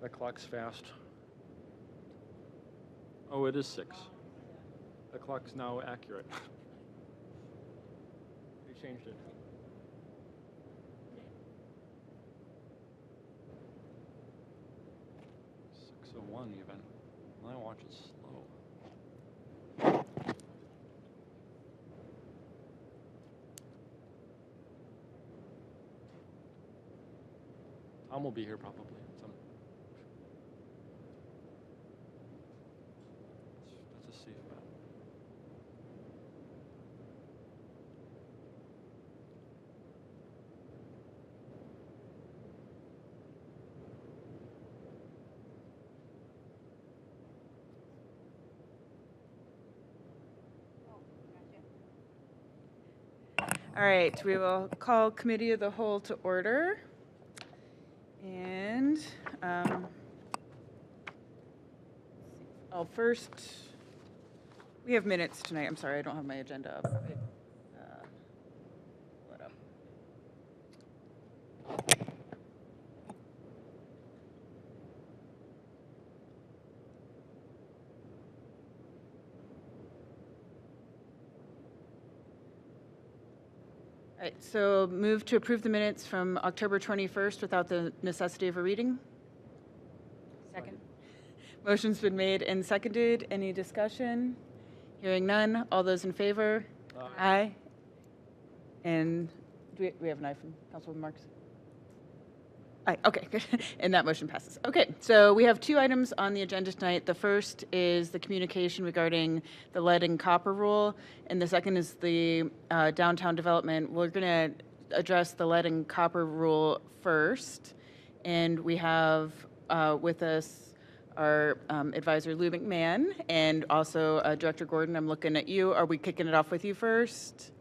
That clock's fast. Oh, it is 6. The clock's now accurate. They changed it. One even. My watch is slow. Tom will be here probably. Let's just see about. All right, we will call Committee of the Whole to order. And first, we have minutes tonight. I'm sorry, I don't have my agenda up. Pull it up. All right, so move to approve the minutes from October 21st without the necessity of a reading. Second. Motion's been made and seconded. Any discussion? Hearing none. All those in favor? Aye. And do we have an aye from Councilwoman Marks? Aye, okay, good. And that motion passes. Okay, so we have 2 items on the agenda tonight. The first is the communication regarding the lead and copper rule, and the second is the downtown development. We're going to address the lead and copper rule first, and we have with us our advisor Lou McMahon and also Director Gordon. I'm looking at you. Are we kicking it off with you first?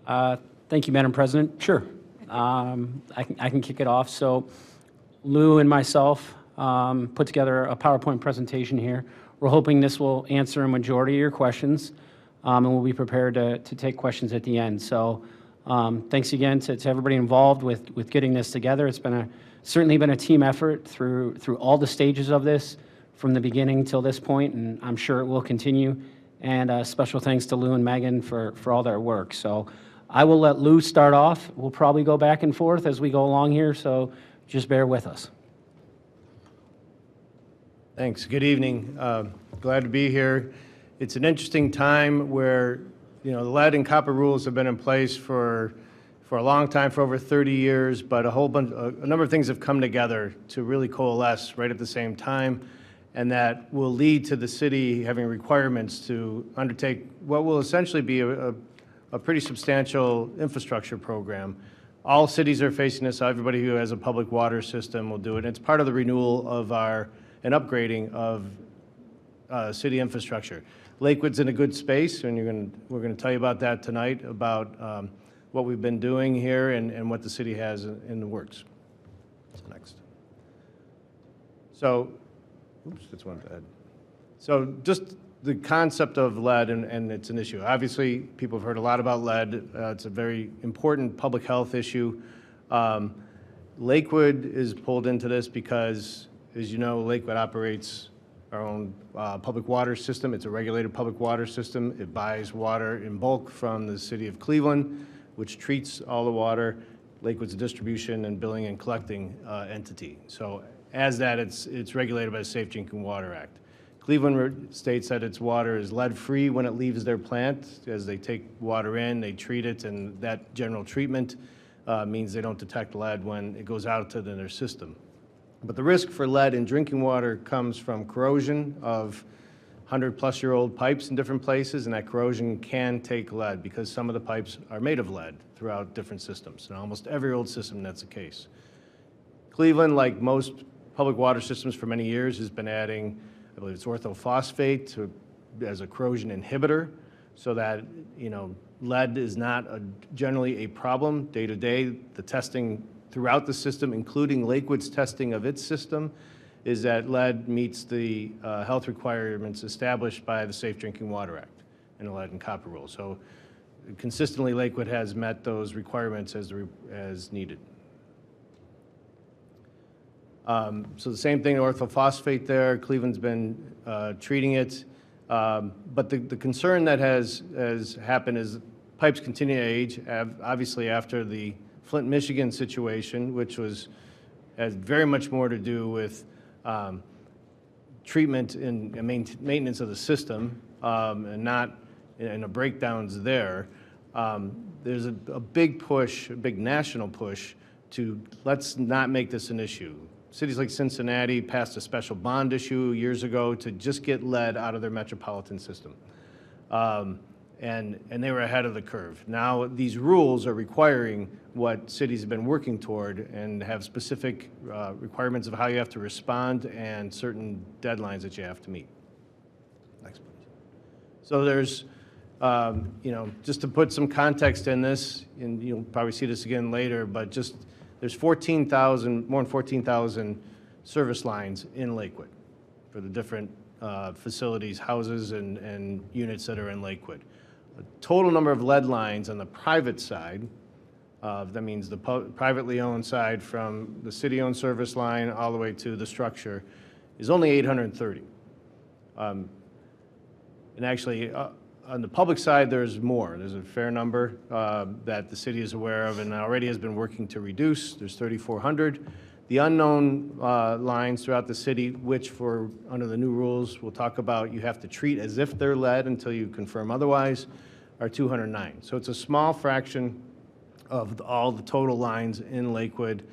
Thank you, Madam President. Sure. I can kick it off. So Lou and myself put together a PowerPoint presentation here. We're hoping this will answer a majority of your questions, and we'll be prepared to take questions at the end. So thanks again to everybody involved with getting this together. It's been certainly been a team effort through all the stages of this from the beginning till this point, and I'm sure it will continue. And special thanks to Lou and Megan for all their work. So I will let Lou start off. We'll probably go back and forth as we go along here, so just bear with us. Thanks. Good evening. Glad to be here. It's an interesting time where, the lead and copper rules have been in place for a long time, for over 30 years, but a number of things have come together to really coalesce right at the same time, and that will lead to the city having requirements to undertake what will essentially be a pretty substantial infrastructure program. All cities are facing this. Everybody who has a public water system will do it. It's part of the renewal of and upgrading of city infrastructure. Lakewood's in a good space, and we're going to tell you about that tonight, about what we've been doing here and what the city has in the works. So next. So, oops, that's one bad. So just the concept of lead, and it's an issue. Obviously, people have heard a lot about lead. It's a very important public health issue. Lakewood is pulled into this because, as you know, Lakewood operates our own public water system. It's a regulated public water system. It buys water in bulk from the city of Cleveland, which treats all the water. Lakewood's a distribution and billing and collecting entity. So as that, it's regulated by the Safe Drinking Water Act. Cleveland states that its water is lead-free when it leaves their plant. As they take water in, they treat it, and that general treatment means they don't detect lead when it goes out to their system. But the risk for lead in drinking water comes from corrosion of 100-plus-year-old pipes in different places, and that corrosion can take lead because some of the pipes are made of lead throughout different systems. In almost every old system, that's the case. Cleveland, like most public water systems for many years, has been adding, I believe it's orthophosphate as a corrosion inhibitor, so that lead is not generally a problem day to day. The testing throughout the system, including Lakewood's testing of its system, is that lead meets the health requirements established by the Safe Drinking Water Act and the lead and copper rule. So consistently, Lakewood has met those requirements as needed. So the same thing, orthophosphate there. Cleveland's been treating it. But the concern that has happened is pipes continue to age, obviously after the Flint, Michigan situation, which has very much more to do with treatment and maintenance of the system, and not and the breakdowns there. There's a big push, a big national push to let's not make this an issue. Cities like Cincinnati passed a special bond issue years ago to just get lead out of their metropolitan system. And they were ahead of the curve. Now these rules are requiring what cities have been working toward and have specific requirements of how you have to respond and certain deadlines that you have to meet. Next, please. So there's, just to put some context in this, and you'll probably see this again later, but just there's 14,000, more than 14,000 service lines in Lakewood for the different facilities, houses, and units that are in Lakewood. The total number of lead lines on the private side, that means the privately owned side from the city-owned service line all the way to the structure, is only 830. And actually, on the public side, there's more. There's a fair number that the city is aware of and already has been working to reduce. There's 3,400. The unknown lines throughout the city, which under the new rules we'll talk about, you have to treat as if they're lead until you confirm otherwise, are 209. So it's a small fraction of all the total lines in Lakewood.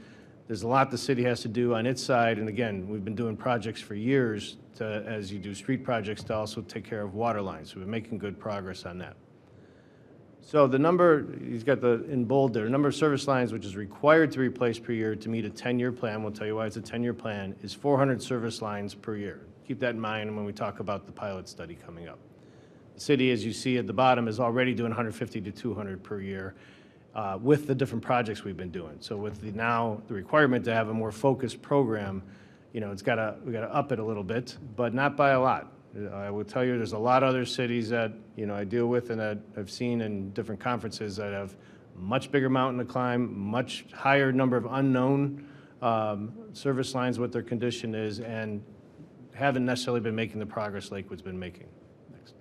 There's a lot the city has to do on its side, and again, we've been doing projects for years as you do street projects, to also take care of water lines. So we're making good progress on that. So the number, he's got in bold there, the number of service lines which is required to replace per year to meet a 10-year plan, we'll tell you why it's a 10-year plan, is 400 service lines per year. Keep that in mind when we talk about the pilot study coming up. The city, as you see at the bottom, is already doing 150 to 200 per year with the different projects we've been doing. So with the requirement to have a more focused program, we gotta up it a little bit, but not by a lot. I will tell you, there's a lot of other cities that I deal with and that I've seen in different conferences that have much bigger mountain to climb, much higher number of unknown service lines, what their condition is, and haven't necessarily been making the progress Lakewood's been making. Next.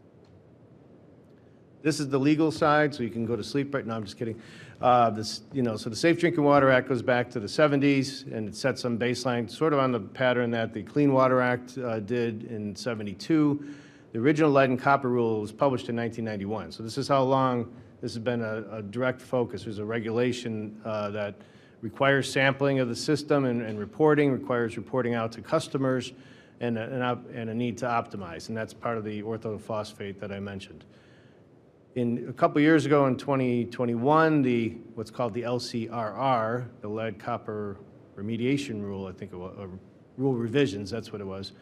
This is the legal side, so you can go to sleep right now. I'm just kidding. So the Safe Drinking Water Act goes back to the 70s, and it sets some baseline, sort of on the pattern that the Clean Water Act did in 72. The original lead and copper rule was published in 1991. So this is how long this has been a direct focus. There's a regulation that requires sampling of the system and reporting, requires reporting out to customers, and a need to optimize. And that's part of the orthophosphate that I mentioned. A couple years ago in 2021, what's called the LCRR, the Lead Copper Remediation Rule, I think it was, rule revisions, that's what it was,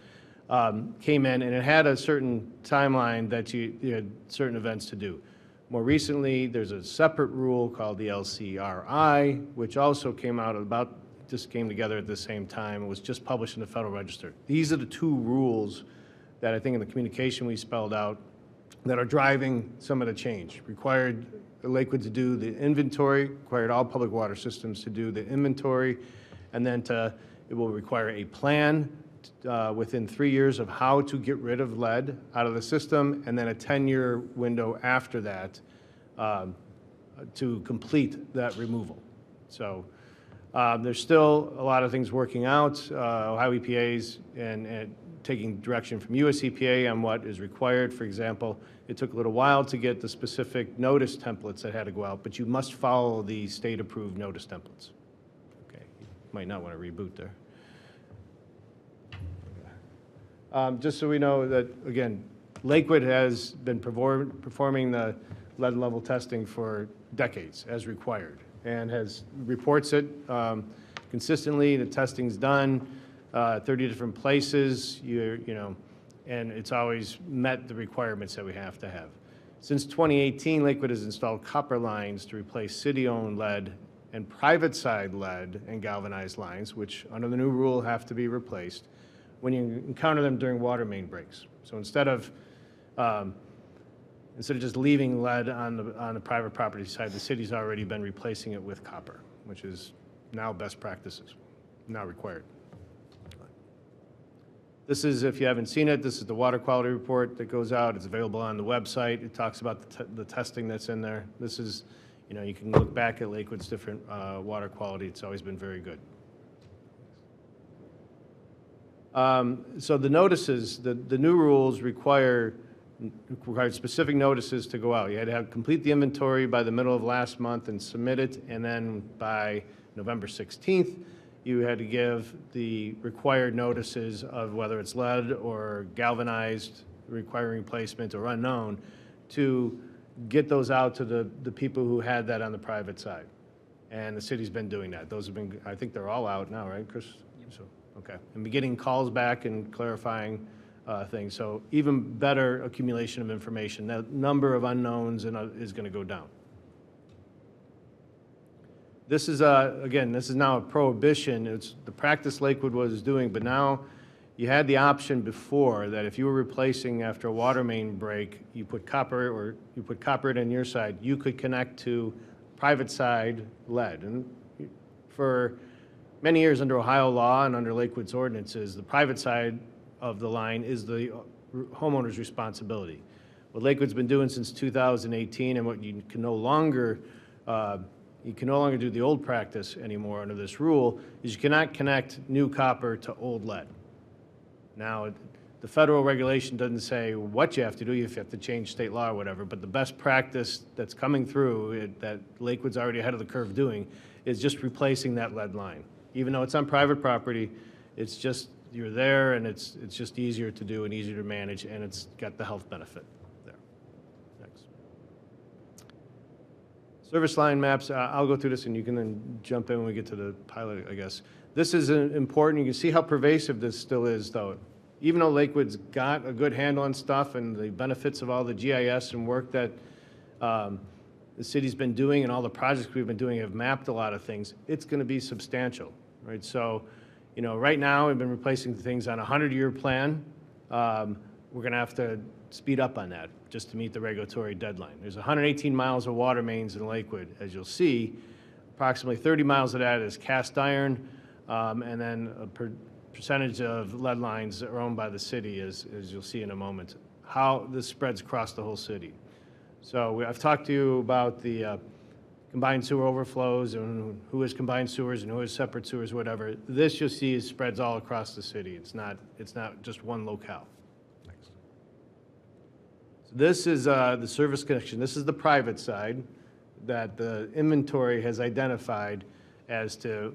came in, and it had a certain timeline that you had certain events to do. More recently, there's a separate rule called the LCRI, which also just came together at the same time. It was just published in the Federal Register. These are the two rules that I think in the communication we spelled out that are driving some of the change. Required Lakewood to do the inventory, required all public water systems to do the inventory, and then it will require a plan within 3 years of how to get rid of lead out of the system, and then a 10-year window after that to complete that removal. So there's still a lot of things working out. Ohio EPA's and taking direction from US EPA on what is required. For example, it took a little while to get the specific notice templates that had to go out, but you must follow the state-approved notice templates. Okay, you might not want to reboot there. Just so we know that, again, Lakewood has been performing the lead level testing for decades as required, and reports it consistently. The testing's done. 30 different places, and it's always met the requirements that we have to have. Since 2018, Lakewood has installed copper lines to replace city-owned lead and private side lead and galvanized lines, which under the new rule have to be replaced when you encounter them during water main breaks. So instead of just leaving lead on the private property side, the city's already been replacing it with copper, which is now best practices, now required. This is, if you haven't seen it, this is the water quality report that goes out. It's available on the website. It talks about the testing that's in there. This is, you know, you can look back at Lakewood's different water quality. It's always been very good. So the notices, the new rules required specific notices to go out. You had to complete the inventory by the middle of last month and submit it, and then by November 16th, you had to give the required notices of whether it's lead or galvanized, requiring replacement or unknown, to get those out to the people who had that on the private side. And the city's been doing that. Those have been, I think they're all out now, right, Chris? So, okay. And be getting calls back and clarifying things. So even better accumulation of information. The number of unknowns is going to go down. This is, again, this is now a prohibition. It's the practice Lakewood was doing, but now you had the option before that if you were replacing after a water main break, you put copper in your side, you could connect to private side lead. And for many years under Ohio law and under Lakewood's ordinances, the private side of the line is the homeowner's responsibility. What Lakewood's been doing since 2018, and what you can no longer do the old practice anymore under this rule, is you cannot connect new copper to old lead. Now, the federal regulation doesn't say what you have to do, if you have to change state law or whatever, but the best practice that's coming through, that Lakewood's already ahead of the curve doing, is just replacing that lead line. Even though it's on private property, it's just, you're there, and it's just easier to do and easier to manage, and it's got the health benefit there. Next. Service line maps, I'll go through this, and you can then jump in when we get to the pilot, I guess. This is important. You can see how pervasive this still is, though. Even though Lakewood's got a good handle on stuff and the benefits of all the GIS and work that the city's been doing and all the projects we've been doing have mapped a lot of things, it's going to be substantial, right? So, you know, right now we've been replacing things on a 100-year plan. We're going to have to speed up on that just to meet the regulatory deadline. There's 118 miles of water mains in Lakewood, as you'll see. Approximately 30 miles of that is cast iron, and then a percentage of lead lines that are owned by the city, as you'll see in a moment, how this spreads across the whole city. So I've talked to you about the combined sewer overflows and who has combined sewers and who has separate sewers, whatever. This you'll see spreads all across the city. It's not just one locale. Next. So this is the service connection. This is the private side that the inventory has identified as to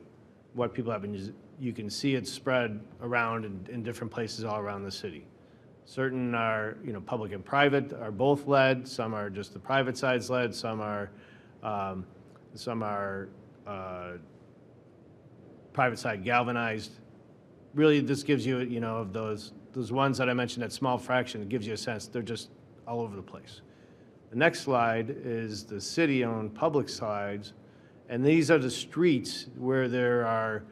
what people have been using. You can see it spread around in different places all around the city. Certain are, you know, public and private are both lead. Some are just the private side's lead. Some are private side galvanized. Really, this gives you, you know, of those ones that I mentioned, that small fraction, it gives you a sense they're just all over the place. The next slide is the city-owned public sides, and these are the streets where there are.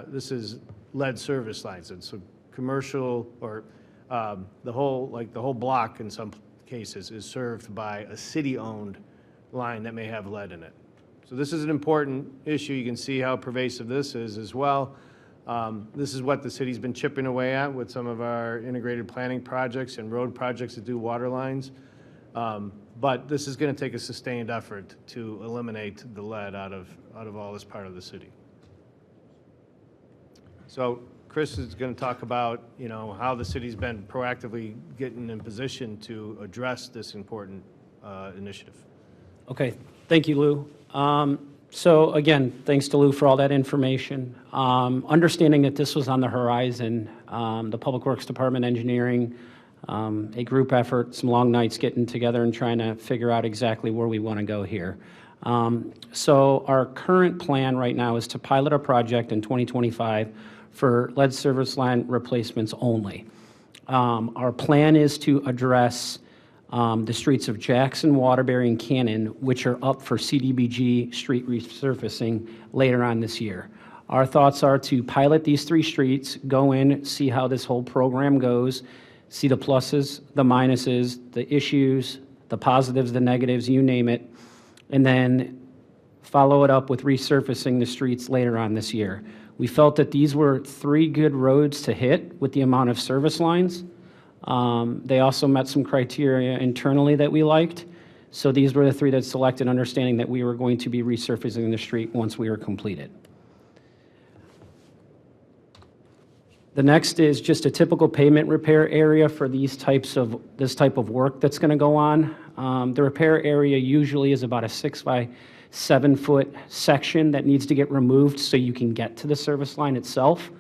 This is lead service lines, and so commercial or the whole block in some cases is served by a city-owned line that may have lead in it. So this is an important issue. You can see how pervasive this is as well. This is what the city's been chipping away at with some of our integrated planning projects and road projects that do water lines. But this is going to take a sustained effort to eliminate the lead out of all this part of the city. So Chris is going to talk about, you know, how the city's been proactively getting in position to address this important initiative. Okay, thank you, Lou. So again, thanks to Lou for all that information. Understanding that this was on the horizon, the Public Works Department, Engineering, a group effort, some long nights getting together and trying to figure out exactly where we want to go here. So our current plan right now is to pilot a project in 2025 for lead service line replacements only. Our plan is to address the streets of Jackson, Waterbury, and Cannon, which are up for CDBG street resurfacing later on this year. Our thoughts are to pilot these 3 streets, go in, see how this whole program goes, see the pluses, the minuses, the issues, the positives, the negatives, you name it, and then follow it up with resurfacing the streets later on this year. We felt that these were 3 good roads to hit with the amount of service lines. They also met some criteria internally that we liked. So these were the 3 that selected, understanding that we were going to be resurfacing the street once we were completed. The next is just a typical pavement repair area for this type of work that's going to go on. The repair area usually is about a 6 by 7 foot section that needs to get removed so you can get to the service line itself.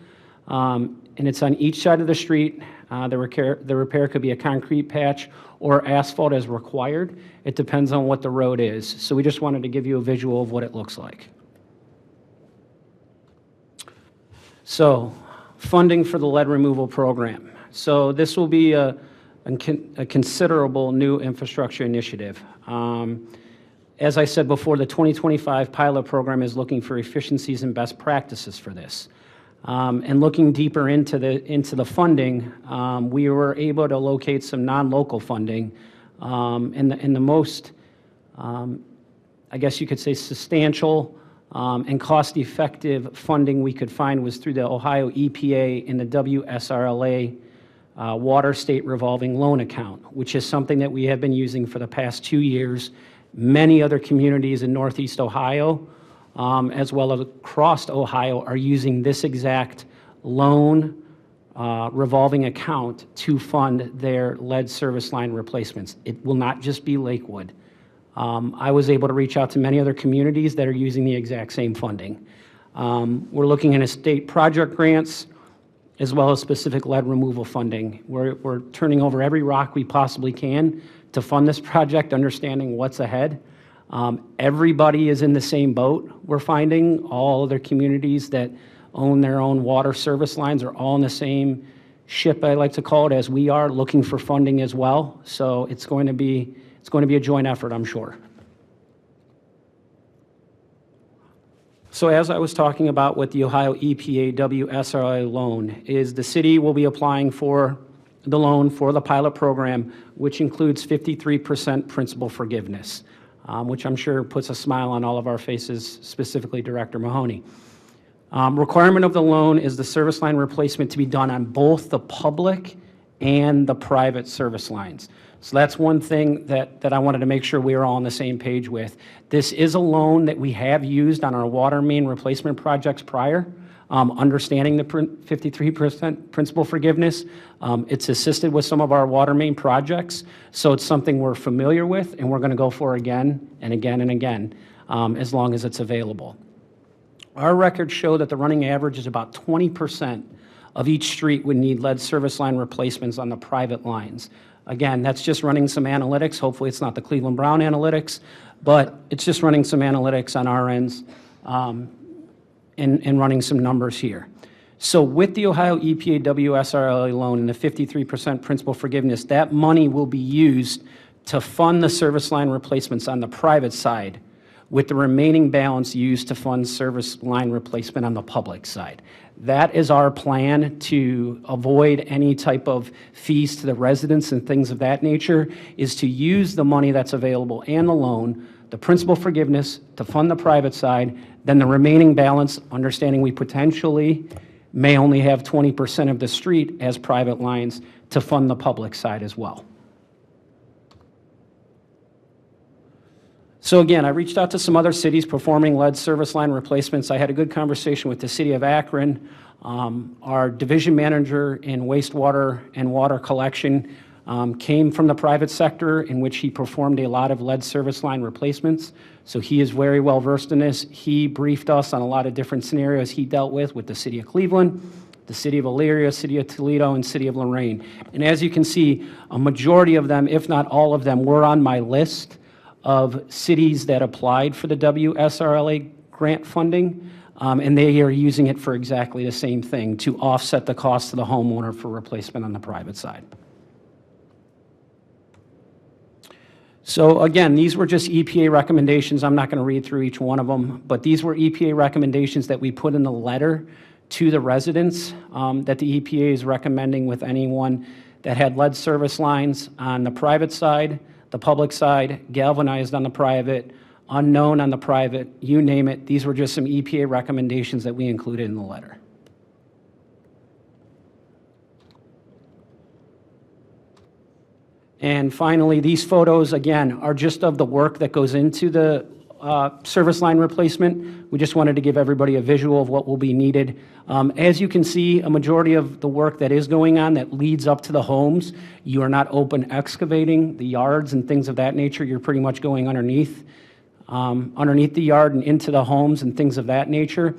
And it's on each side of the street. The repair could be a concrete patch or asphalt as required. It depends on what the road is. So we just wanted to give you a visual of what it looks like. So, funding for the lead removal program. So this will be a considerable new infrastructure initiative. As I said before, the 2025 pilot program is looking for efficiencies and best practices for this. And looking deeper into the funding, we were able to locate some non-local funding. And the most, I guess you could say, substantial and cost-effective funding we could find was through the Ohio EPA and the WSRLA Water State Revolving Loan Account, which is something that we have been using for the past 2 years. Many other communities in Northeast Ohio, as well as across Ohio, are using this exact loan revolving account to fund their lead service line replacements. It will not just be Lakewood. I was able to reach out to many other communities that are using the exact same funding. We're looking at state project grants as well as specific lead removal funding. We're turning over every rock we possibly can to fund this project, understanding what's ahead. Everybody is in the same boat, we're finding. All other communities that own their own water service lines are all in the same ship, I like to call it, as we are, looking for funding as well. So it's going to be a joint effort, I'm sure. So as I was talking about with the Ohio EPA WSRI loan, is the city will be applying for the loan for the pilot program, which includes 53% principal forgiveness, which I'm sure puts a smile on all of our faces, specifically Director Mahoney. Requirement of the loan is the service line replacement to be done on both the public and the private service lines. So that's one thing that I wanted to make sure we were all on the same page with. This is a loan that we have used on our water main replacement projects prior, understanding the 53% principal forgiveness. It's assisted with some of our water main projects, so it's something we're familiar with and we're going to go for again and again and again, as long as it's available. Our records show that the running average is about 20% of each street would need lead service line replacements on the private lines. Again, that's just running some analytics. Hopefully it's not the Cleveland Brown analytics, but it's just running some analytics on our ends and running some numbers here. So with the Ohio EPA WSRLA loan and the 53% principal forgiveness, that money will be used to fund the service line replacements on the private side, with the remaining balance used to fund service line replacement on the public side. That is our plan to avoid any type of fees to the residents and things of that nature, is to use the money that's available and the loan, the principal forgiveness to fund the private side, then the remaining balance, understanding we potentially may only have 20% of the street as private lines, to fund the public side as well. So again, I reached out to some other cities performing lead service line replacements. I had a good conversation with the city of Akron. Our division manager in wastewater and water collection came from the private sector, in which he performed a lot of lead service line replacements. So he is very well versed in this. He briefed us on a lot of different scenarios he dealt with the city of Cleveland, the city of Elyria, city of Toledo, and city of Lorraine. And as you can see, a majority of them, if not all of them, were on my list of cities that applied for the WSRLA grant funding, and they are using it for exactly the same thing, to offset the cost to the homeowner for replacement on the private side. So again, these were just EPA recommendations. I'm not going to read through each one of them, but these were EPA recommendations that we put in the letter to the residents that the EPA is recommending with anyone that had lead service lines on the private side, the public side, galvanized on the private, unknown on the private, you name it. These were just some EPA recommendations that we included in the letter. And finally, these photos, again, are just of the work that goes into the service line replacement. We just wanted to give everybody a visual of what will be needed. As you can see, a majority of the work that is going on that leads up to the homes, you are not open excavating the yards and things of that nature. You're pretty much going underneath the yard and into the homes and things of that nature.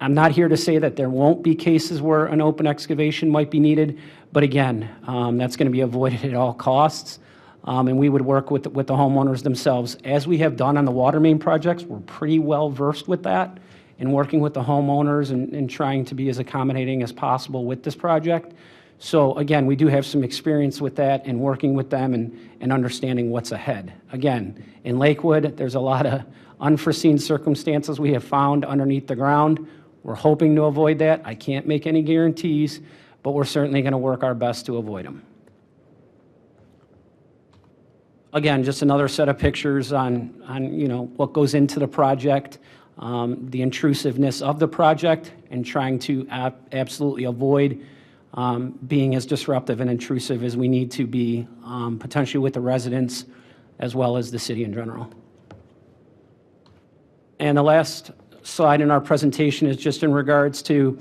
I'm not here to say that there won't be cases where an open excavation might be needed, but again, that's going to be avoided at all costs. And we would work with the homeowners themselves. As we have done on the water main projects, we're pretty well versed with that and working with the homeowners and trying to be as accommodating as possible with this project. So again, we do have some experience with that and working with them and understanding what's ahead. Again, in Lakewood, there's a lot of unforeseen circumstances we have found underneath the ground. We're hoping to avoid that. I can't make any guarantees, but we're certainly going to work our best to avoid them. Again, just another set of pictures on what goes into the project, the intrusiveness of the project, and trying to absolutely avoid being as disruptive and intrusive as we need to be, potentially with the residents as well as the city in general. And the last slide in our presentation is just in regards to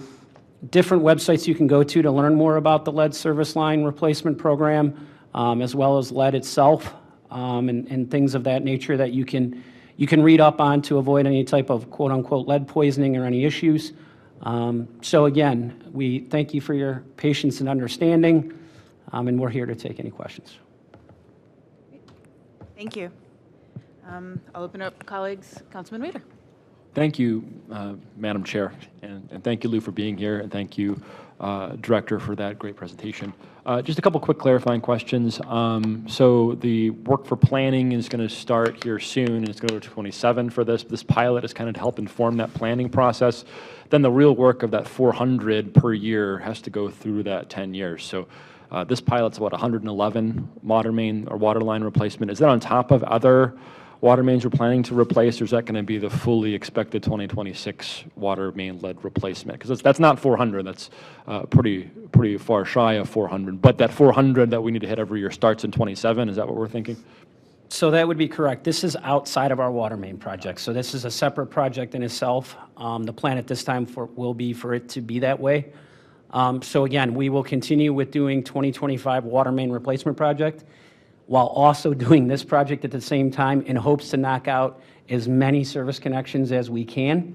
different websites you can go to learn more about the lead service line replacement program, as well as lead itself, and things of that nature that you can read up on to avoid any type of quote-unquote lead poisoning or any issues. So again, we thank you for your patience and understanding, and we're here to take any questions. Thank you. I'll open up colleagues. Councilman Weider. Thank you, Madam Chair, and thank you, Lou, for being here, and thank you, Director, for that great presentation. Just a couple quick clarifying questions. So the work for planning is going to start here soon, and it's going to go to 27 for this. This pilot is kind of to help inform that planning process. Then the real work of that 400 per year has to go through that 10 years. So this pilot's about 111 water main or water line replacement. Is that on top of other water mains we're planning to replace, or is that going to be the fully expected 2026 water main lead replacement? Because that's not 400, that's pretty far shy of 400. But that 400 that we need to hit every year starts in 27, is that what we're thinking? So that would be correct. This is outside of our water main project. So this is a separate project in itself. The plan at this time will be for it to be that way. So again, we will continue with doing 2025 water main replacement project, while also doing this project at the same time in hopes to knock out as many service connections as we can.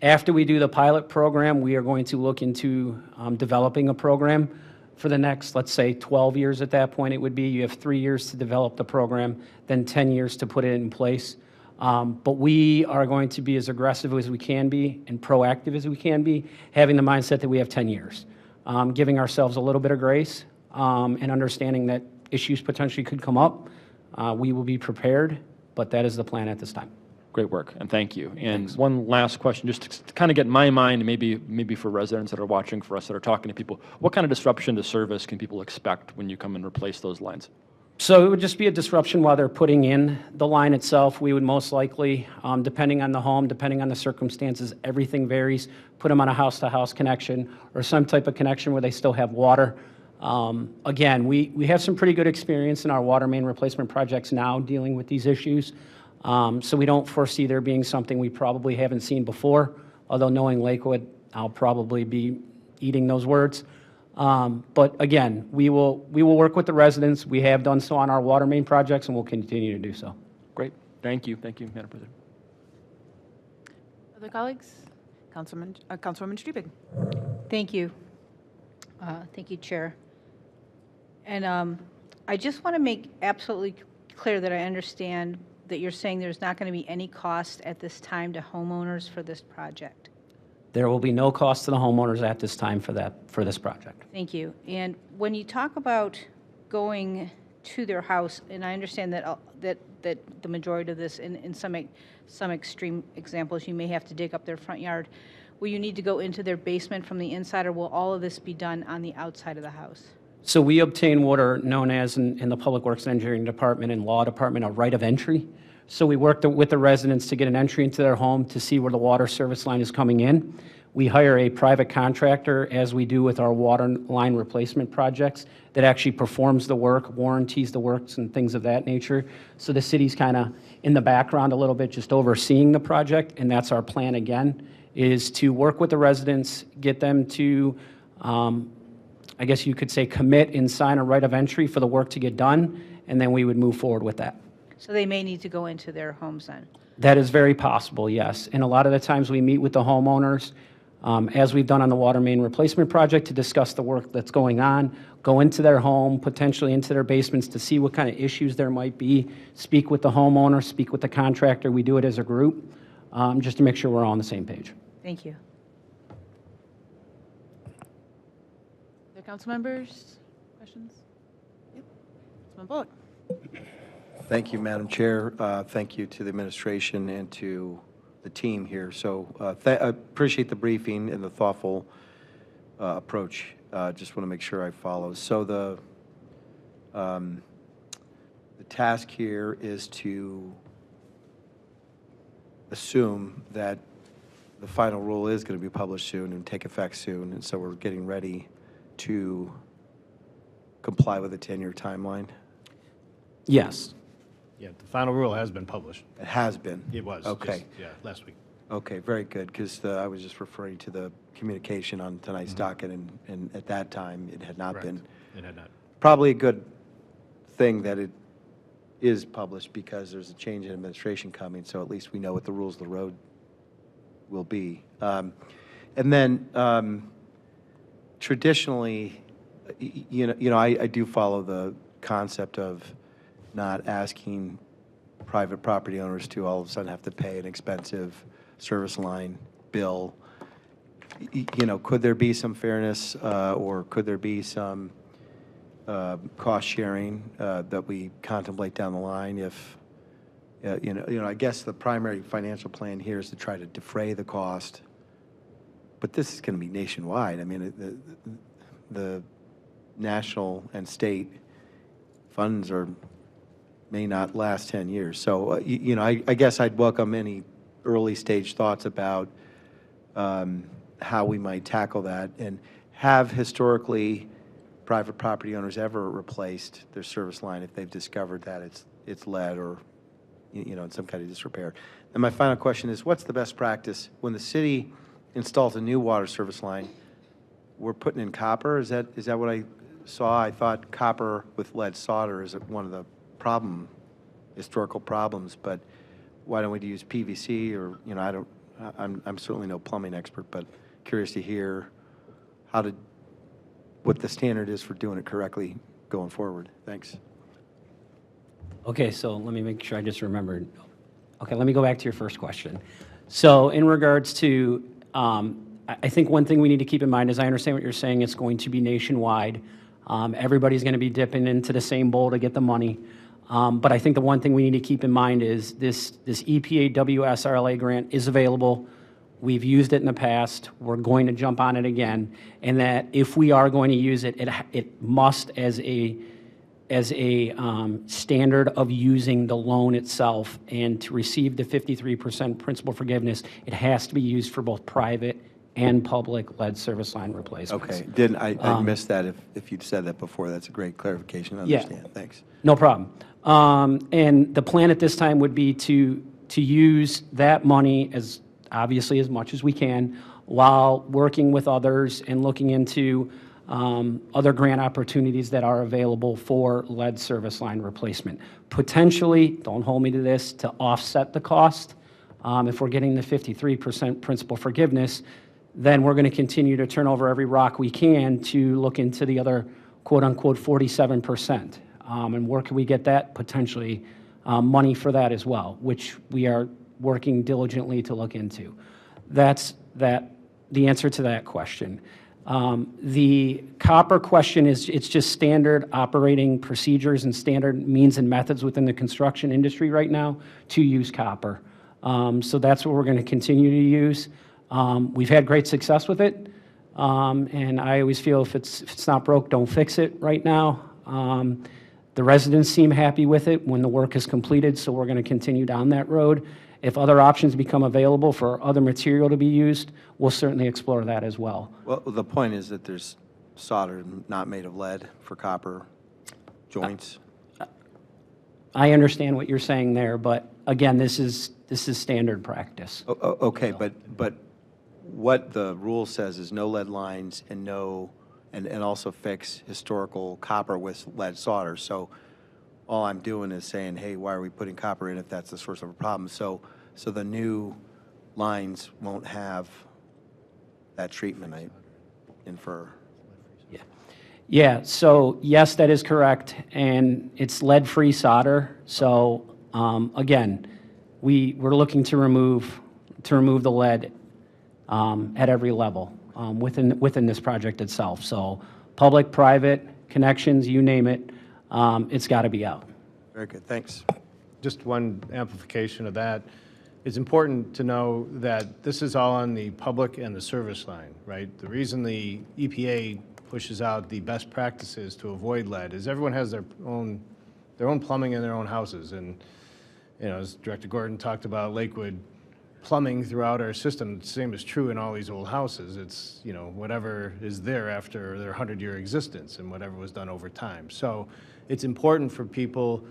After we do the pilot program, we are going to look into developing a program for the next, let's say, 12 years at that point it would be. You have 3 years to develop the program, then 10 years to put it in place. But we are going to be as aggressive as we can be and proactive as we can be, having the mindset that we have 10 years, giving ourselves a little bit of grace and understanding that issues potentially could come up. We will be prepared, but that is the plan at this time. Great work, and thank you. And one last question, just to kind of get in my mind, maybe for residents that are watching, for us that are talking to people, what kind of disruption to service can people expect when you come and replace those lines? So it would just be a disruption while they're putting in the line itself. We would most likely, depending on the home, depending on the circumstances, everything varies, put them on a house-to-house connection or some type of connection where they still have water. Again, we have some pretty good experience in our water main replacement projects now dealing with these issues. So we don't foresee there being something we probably haven't seen before, although knowing Lakewood, I'll probably be eating those words. But again, we will work with the residents. We have done so on our water main projects, and we'll continue to do so. Great. Thank you, Madam President. Other colleagues? Councilwoman Strubing. Thank you. Thank you, Chair. And I just want to make absolutely clear that I understand that you're saying there's not going to be any cost at this time to homeowners for this project. There will be no cost to the homeowners at this time for this project. Thank you. And when you talk about going to their house, and I understand that that the majority of this, in some extreme examples, you may have to dig up their front yard. Will you need to go into their basement from the inside, or will all of this be done on the outside of the house? So we obtain what are known as, in the Public Works and Engineering Department and Law Department, a right of entry So we work with the residents to get an entry into their home to see where the water service line is coming in. We hire a private contractor, as we do with our water line replacement projects, that actually performs the work, warranties the works, and things of that nature. So the city's kind of in the background a little bit, just overseeing the project, and that's our plan again, is to work with the residents, get them to, I guess you could say, commit and sign a right of entry for the work to get done, and then we would move forward with that. So they may need to go into their homes then? That is very possible, yes. And a lot of the times we meet with the homeowners, as we've done on the water main replacement project, to discuss the work that's going on, go into their home, potentially into their basements to see what kind of issues there might be, speak with the homeowner, speak with the contractor. We do it as a group, just to make sure we're all on the same page. Thank you. Other council members? Questions? Yep. Councilman Bullock. Thank you, Madam Chair. Thank you to the administration and to the team here. So I appreciate the briefing and the thoughtful approach. Just want to make sure I follow. So the task here is to assume that the final rule is going to be published soon and take effect soon, and so we're getting ready to comply with the 10-year timeline. Yes. Yeah, the final rule has been published. It has been. It was. Okay. Just, yeah, last week. Okay, very good, because I was just referring to the communication on tonight's docket, and at that time, it had not Correct. been. It had not. Probably a good thing that it is published, because there's a change in administration coming, so at least we know what the rules of the road will be. And then traditionally, I do follow the concept of not asking private property owners to all of a sudden have to pay an expensive service line bill. Could there be some fairness, or could there be some cost sharing that we contemplate down the line if, I guess the primary financial plan here is to try to defray the cost, but this is going to be nationwide. I mean, the national and state funds may not last 10 years. So, I guess I'd welcome any early stage thoughts about how we might tackle that. And have historically private property owners ever replaced their service line if they've discovered that it's lead or, in some kind of disrepair? And my final question is, what's the best practice when the city installs a new water service line? We're putting in copper. Is that what I saw? I thought copper with lead solder is one of the historical problems, but why don't we use PVC? Or I'm certainly no plumbing expert, but curious to hear what the standard is for doing it correctly going forward. Thanks. Okay, so let me make sure I just remembered. Okay, let me go back to your first question. So in regards to, I think one thing we need to keep in mind is, I understand what you're saying, it's going to be nationwide. Everybody's going to be dipping into the same bowl to get the money. But I think the one thing we need to keep in mind is this EPA WSRLA grant is available. We've used it in the past. We're going to jump on it again. And that if we are going to use it, it must, as a standard of using the loan itself, and to receive the 53% principal forgiveness, it has to be used for both private and public lead service line replacements. Okay, I missed that if you'd said that before. That's a great clarification. I understand. Yeah. Thanks. No problem. And the plan at this time would be to use that money as much as we can, while working with others and looking into other grant opportunities that are available for lead service line replacement. Potentially, don't hold me to this, to offset the cost. If we're getting the 53% principal forgiveness, then we're going to continue to turn over every rock we can to look into the other quote-unquote 47%. And where can we get that? Potentially money for that as well, which we are working diligently to look into. That's the answer to that question. The copper question it's just standard operating procedures and standard means and methods within the construction industry right now to use copper. So that's what we're going to continue to use. We've had great success with it, and I always feel if it's not broke, don't fix it right now. The residents seem happy with it when the work is completed, so we're going to continue down that road. If other options become available for other material to be used, we'll certainly explore that as well. Well, the point is that there's solder not made of lead for copper joints. I understand what you're saying there, but again, this is standard practice. Okay, but what the rule says is no lead lines and no, and also fix historical copper with lead solder. So all I'm doing is saying, hey, why are we putting copper in if that's the source of a problem? So the new lines won't have that treatment, I infer. Yeah, so yes, that is correct, and it's lead-free solder. So again, we're looking to remove the lead at every level within this project itself. So public, private, connections, you name it, it's got to be out. Very good, thanks. Just one amplification of that. It's important to know that this is all on the public and the service line, right? The reason the EPA pushes out the best practices to avoid lead is everyone has their own plumbing in their own houses. And, you know, as Director Gordon talked about Lakewood plumbing throughout our system, the same is true in all these old houses. It's, you know, whatever is there after their 100-year existence and whatever was done over time. So it's important for people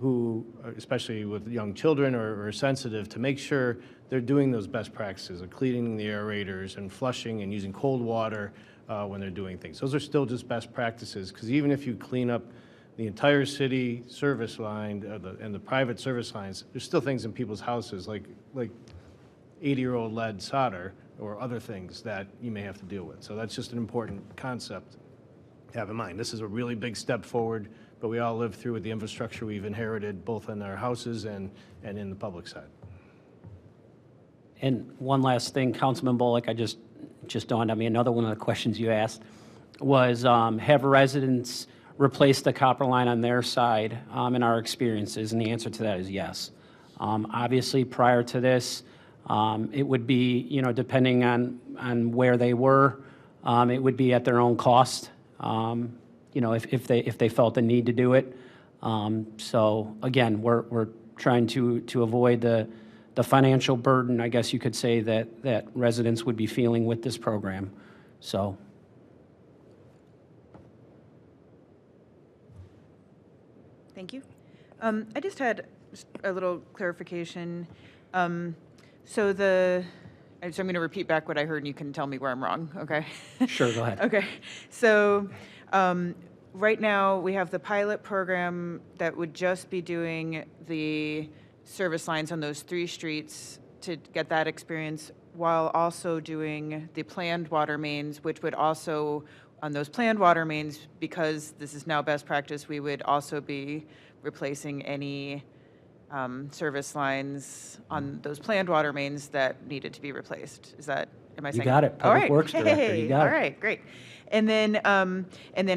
who, especially with young children or sensitive, to make sure they're doing those best practices of cleaning the aerators and flushing and using cold water when they're doing things. Those are still just best practices, because even if you clean up the entire city service line and the private service lines, there's still things in people's houses like 80-year-old lead solder or other things that you may have to deal with. So that's just an important concept to have in mind. This is a really big step forward, but we all live through with the infrastructure we've inherited, both in our houses and in the public side. And one last thing, Councilman Bullock, I just dawned on me, another one of the questions you asked was, have residents replace the copper line on their side in our experiences? And the answer to that is yes. Obviously, prior to this, it would be, you know, depending on where they were, it would be at their own cost, you know, if they felt the need to do it. So again, we're trying to avoid the financial burden, I guess you could say, that residents would be feeling with this program. So. Thank you. I just had a little clarification. So I'm going to repeat back what I heard, and you can tell me where I'm wrong, okay? Sure, go ahead. Okay. So right now, we have the pilot program that would just be doing the service lines on those 3 streets to get that experience, while also doing the planned water mains, which would also, on those planned water mains, because this is now best practice, we would also be replacing any service lines on those planned water mains that needed to be replaced. Is that, am I saying? You got it. All Public right. Works Director, you got it. All right, great. And then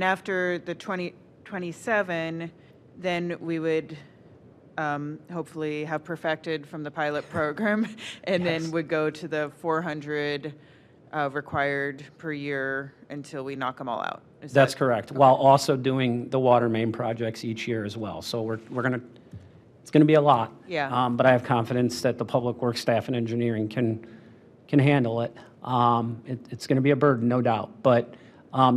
after the 2027, then we would hopefully have perfected from the pilot program, and then would go to the 400 required per year until we knock them all out. That's correct, while also doing the water main projects each year as well. So we're going to, it's going to be a lot. Yeah. But I have confidence that the Public Works staff and engineering can handle it. It's going to be a burden, no doubt. But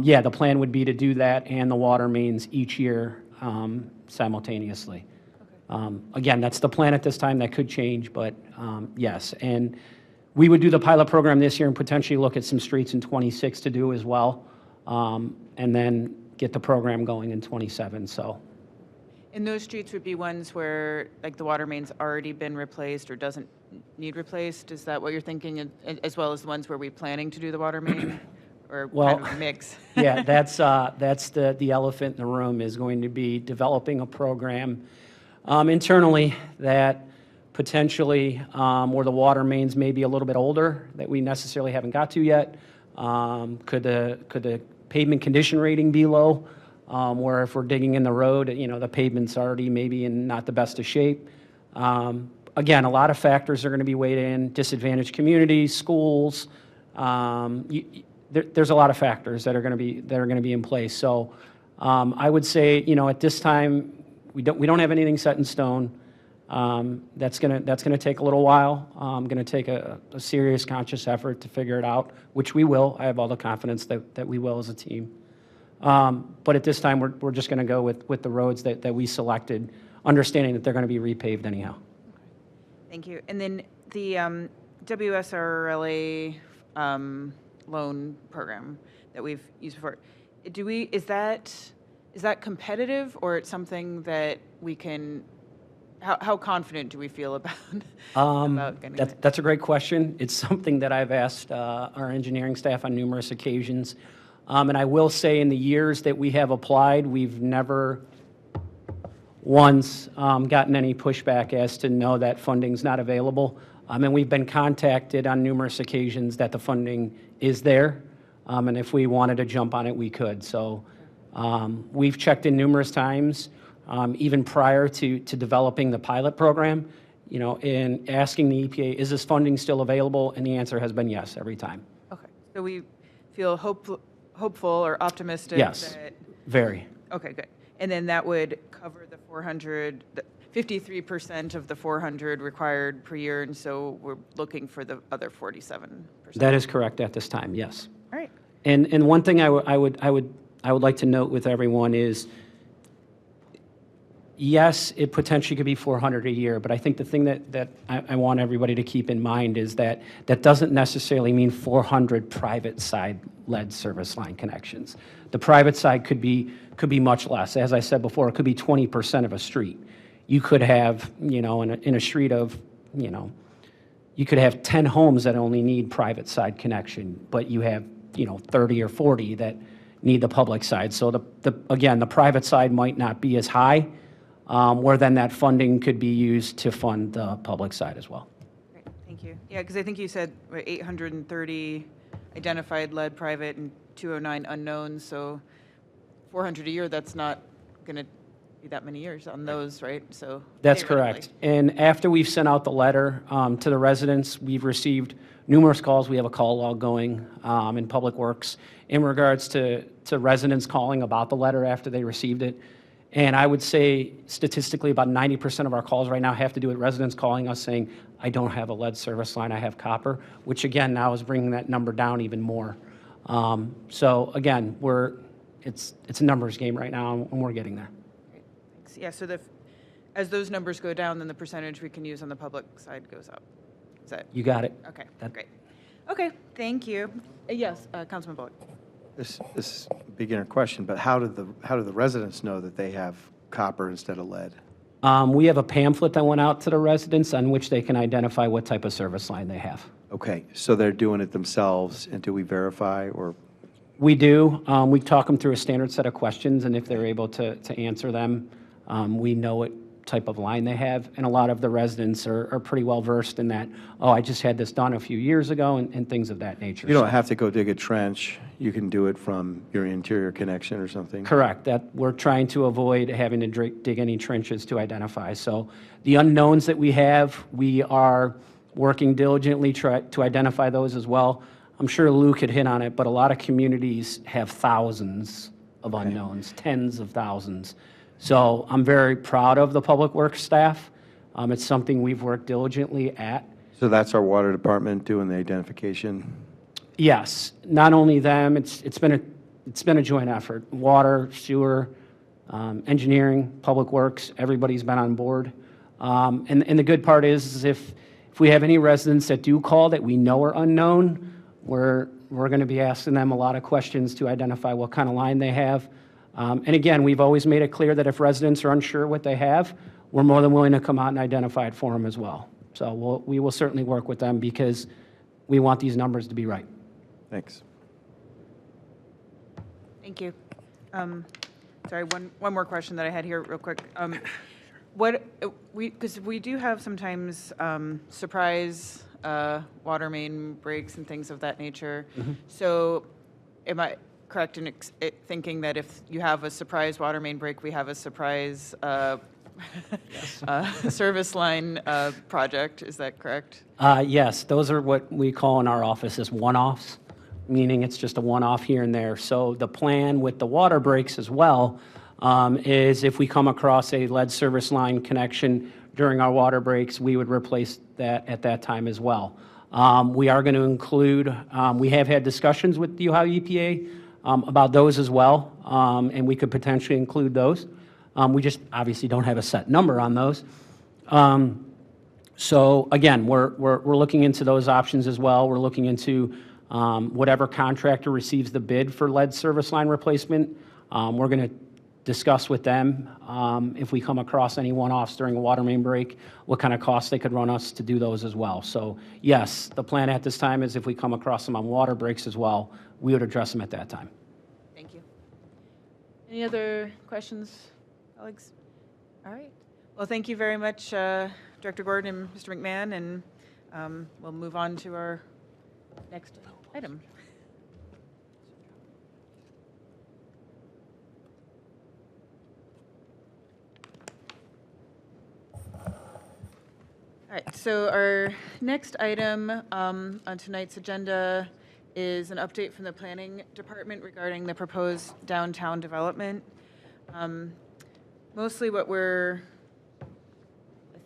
yeah, the plan would be to do that and the water mains each year simultaneously. Again, that's the plan at this time. That could change, but yes. And we would do the pilot program this year and potentially look at some streets in '26 to do as well, and then get the program going in '27. So. And those streets would be ones where, like, the water main's already been replaced or doesn't need replaced? Is that what you're thinking, as well as the ones where we're planning to do the water main? Or Well, kind of mix? Yeah, that's the elephant in the room, is going to be developing a program internally that potentially, where the water mains may be a little bit older, that we necessarily haven't got to yet. Could the pavement condition rating be low? Where if we're digging in the road, you know, the pavement's already maybe in not the best of shape. Again, a lot of factors are going to be weighed in: disadvantaged communities, schools. There's a lot of factors that are going to be in place. So I would say, you know, at this time, we don't have anything set in stone. That's gonna take a little while. Gonna take a serious conscious effort to figure it out, which we will. I have all the confidence that we will as a team. But at this time, we're just gonna go with the roads that we selected, understanding that they're gonna be repaved anyhow. Thank you. And then the WSRLA loan program that we've used before, is that competitive, or it's something that we can, how confident do we feel about getting it? That's a great question. It's something that I've asked our engineering staff on numerous occasions. And I will say, in the years that we have applied, we've never once gotten any pushback as to no, that funding's not available. And we've been contacted on numerous occasions that the funding is there, and if we wanted to jump on it, we could. So we've checked in numerous times, even prior to developing the pilot program, you know, in asking the EPA, is this funding still available? And the answer has been yes every time. Okay, so we feel hopeful or optimistic? Yes, very. Okay, good. And then that would cover the 53% of the 400 required per year, and so we're looking for the other 47%. That is correct at this time, yes. All right. And one thing I would like to note with everyone is, yes, it potentially could be 400 a year, but I think the thing that I want everybody to keep in mind is that doesn't necessarily mean 400 private side lead service line connections. The private side could be much less. As I said before, it could be 20% of a street. You could have, you know, in a street of, you know, you could have 10 homes that only need private side connection, but you have, you know, 30 or 40 that need the public side. So again, the private side might not be as high, where then that funding could be used to fund the public side as well. Great, thank you. Yeah, because I think you said 830 identified lead private and 209 unknowns, so 400 a year, that's not going to be that many years on those, right? So that's theoretically. correct. And after we've sent out the letter to the residents, we've received numerous calls. We have a call log going in Public Works in regards to residents calling about the letter after they received it. And I would say statistically about 90% of our calls right now have to do with residents calling us saying, I don't have a lead service line, I have copper, which again now is bringing that number down even more. So again, it's a numbers game right now, and we're getting there. Great, thanks. Yeah, so as those numbers go down, then the percentage we can use on the public side goes up. Is that? You got it. Okay, great. Okay, thank you. Yes, Councilman Bullock. This is a beginner question, but how do the residents know that they have copper instead of lead? We have a pamphlet that went out to the residents on which they can identify what type of service line they have. Okay, so they're doing it themselves, and do we verify, or? We do. We talk them through a standard set of questions, and if they're able to answer them, we know what type of line they have. And a lot of the residents are pretty well versed in that, oh, I just had this done a few years ago, and things of that nature. You don't have to go dig a trench. You can do it from your interior connection or something? Correct. That we're trying to avoid having to dig any trenches to identify. So the unknowns that we have, we are working diligently to identify those as well. I'm sure Lou could hit on it, but a lot of communities have thousands of unknowns, tens of thousands. So I'm very proud of the Public Works staff. It's something we've worked diligently at. So that's our water department doing the identification? Yes, not only them, it's been a joint effort. Water, sewer, engineering, Public Works, everybody's been on board. And the good part is if we have any residents that do call that we know are unknown, we're going to be asking them a lot of questions to identify what kind of line they have. And again, we've always made it clear that if residents are unsure what they have, we're more than willing to come out and identify it for them as well. So we will certainly work with them because we want these numbers to be right. Thanks. Thank you. Sorry, one more question that I had here real quick. Because we do have sometimes surprise water main breaks and things of that nature. Mm-hmm. So am I correct in thinking that if you have a surprise water main break, we have a surprise service line project? Is that correct? Yes, those are what we call in our office as one-offs, meaning it's just a one-off here and there. So the plan with the water breaks as well, is if we come across a lead service line connection during our water breaks, we would replace that at that time as well. We are going to include, we have had discussions with the Ohio EPA about those as well, and we could potentially include those. We just obviously don't have a set number on those. So again, we're looking into those options as well. We're looking into whatever contractor receives the bid for lead service line replacement. We're going to discuss with them if we come across any one-offs during a water main break, what kind of costs they could run us to do those as well. So yes, the plan at this time is if we come across them on water breaks as well, we would address them at that time. Thank you. Any other questions, colleagues? All right. Well, thank you very much, Director Gordon and Mr. McMahon, and we'll move on to our next item. All right, so our next item on tonight's agenda is an update from the Planning Department regarding the proposed downtown development. Mostly what I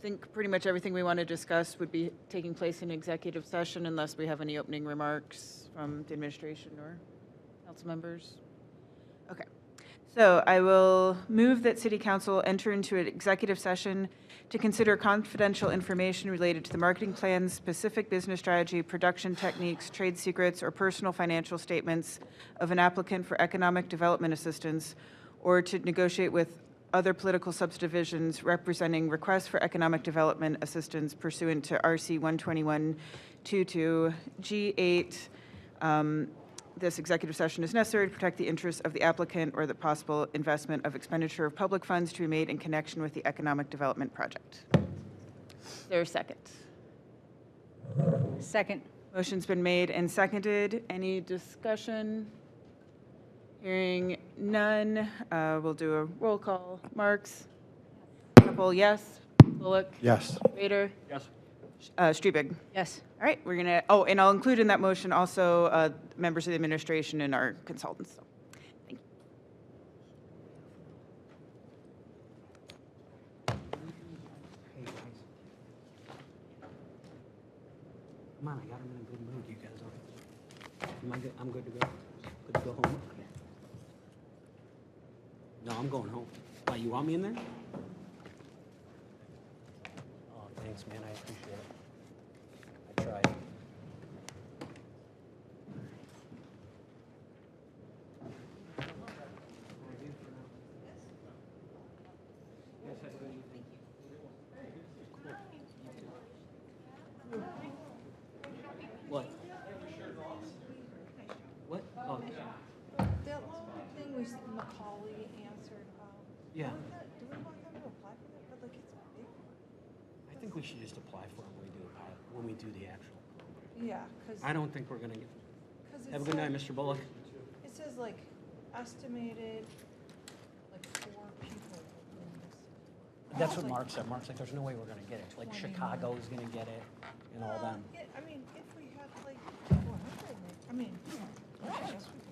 think pretty much everything we want to discuss would be taking place in executive session unless we have any opening remarks from the administration or council members. Okay. So I will move that City Council enter into an executive session to consider confidential information related to the marketing plans, specific business strategy, production techniques, trade secrets, or personal financial statements of an applicant for economic development assistance, or to negotiate with other political subdivisions representing requests for economic development assistance pursuant to RC 121-22 G8. This executive session is necessary to protect the interests of the applicant or the possible investment of expenditure of public funds to be made in connection with the economic development project. Is there a second? Second. Motion's been made and seconded. Any discussion? Hearing none, we'll do a roll call. Marks? Keppel, yes. Bullock? Yes. Rader? Yes. Strebig? Yes. All right, we're gonna, oh, and I'll include in that motion also members of the administration and our consultants. So, thank you. Come on, I got them in a good mood, you guys are. I'm good to go. Good to go home? No, I'm going home. Why, you want me in there? Oh, thanks, man, I appreciate it. I tried. What? What? Oh, That long thing Macaulay answered, yeah. do we want them to apply for that? But like, it's big. I think we should just apply for it when we do the actual program. Yeah, because. I don't think we're gonna get. Have a good night, Mr. Bullock. It says like estimated, like 4 people in this. That's what Mark said. Mark's like, there's no way we're gonna get it. Like Chicago's gonna get it and all them. Yeah, I mean, if we had like 400, I mean, I guess we could.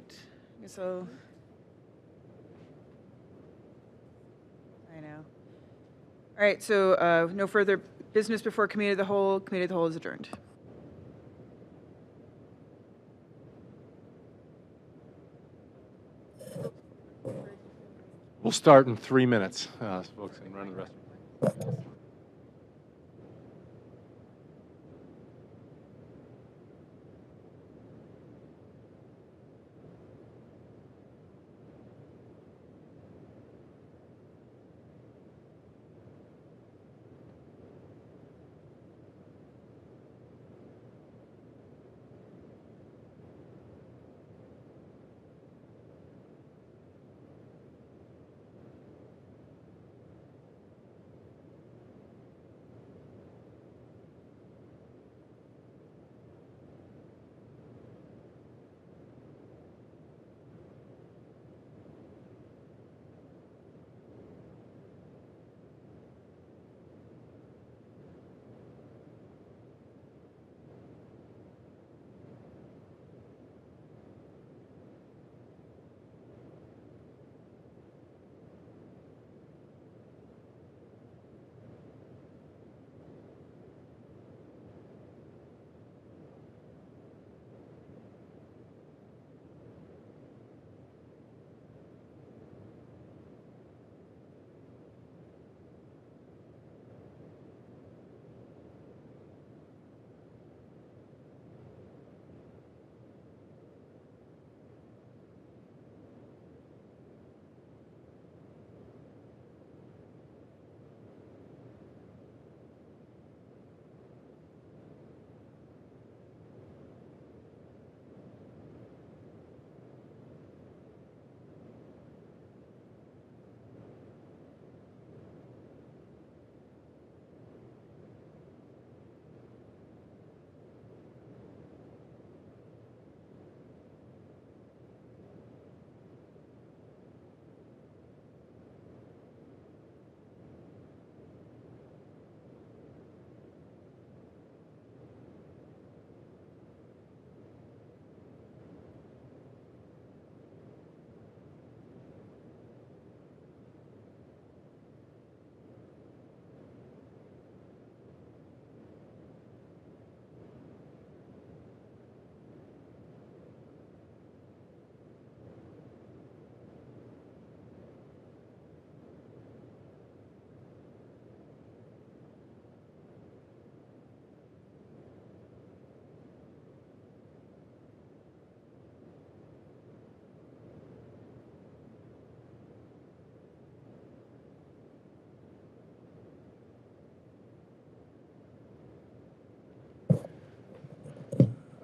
right, so. I know. All right, so no further business before committee of the whole. Committee of the whole is adjourned. We'll start in 3 minutes, so folks can run the rest.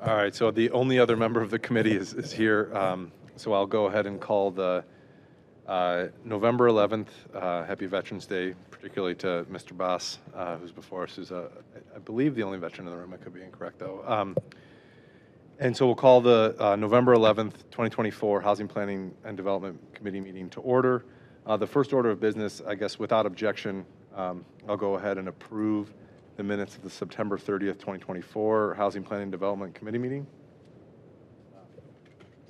All right, so the only other member of the committee is here, so I'll go ahead and call the November 11th, Happy Veterans Day, particularly to Mr. Boss, who's before us, who's, I believe, the only veteran in the room. I could be incorrect, though. And so we'll call the November 11th, 2024 Housing Planning and Development Committee meeting to order. The first order of business, I guess, without objection, I'll go ahead and approve the minutes of the September 30th, 2024 Housing Planning and Development Committee meeting.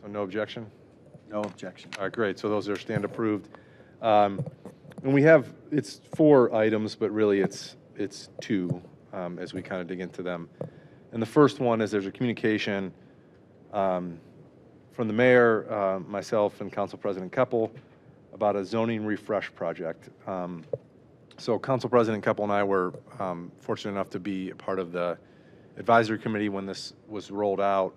So no objection? No objection. All right, great. So those are stand approved. And we have, it's 4 items, but really it's 2 as we kind of dig into them. And the first one is there's a communication from the mayor, myself, and Council President Keppel about a zoning refresh project. So Council President Keppel and I were fortunate enough to be a part of the advisory committee when this was rolled out.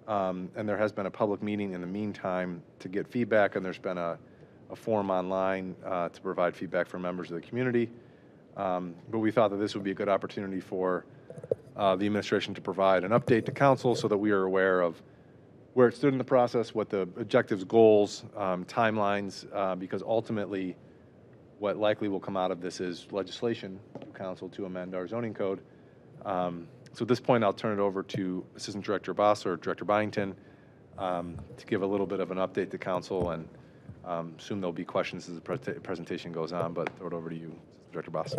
And there has been a public meeting in the meantime to get feedback, and there's been a form online to provide feedback for members of the community. But we thought that this would be a good opportunity for the administration to provide an update to council so that we are aware of where it stood in the process, what the objectives, goals, timelines, because ultimately what likely will come out of this is legislation to council to amend our zoning code. So at this point, I'll turn it over to Assistant Director Boss or Director Byington to give a little bit of an update to council, and assume there'll be questions as the presentation goes on, but throw it over to you, Director Boss.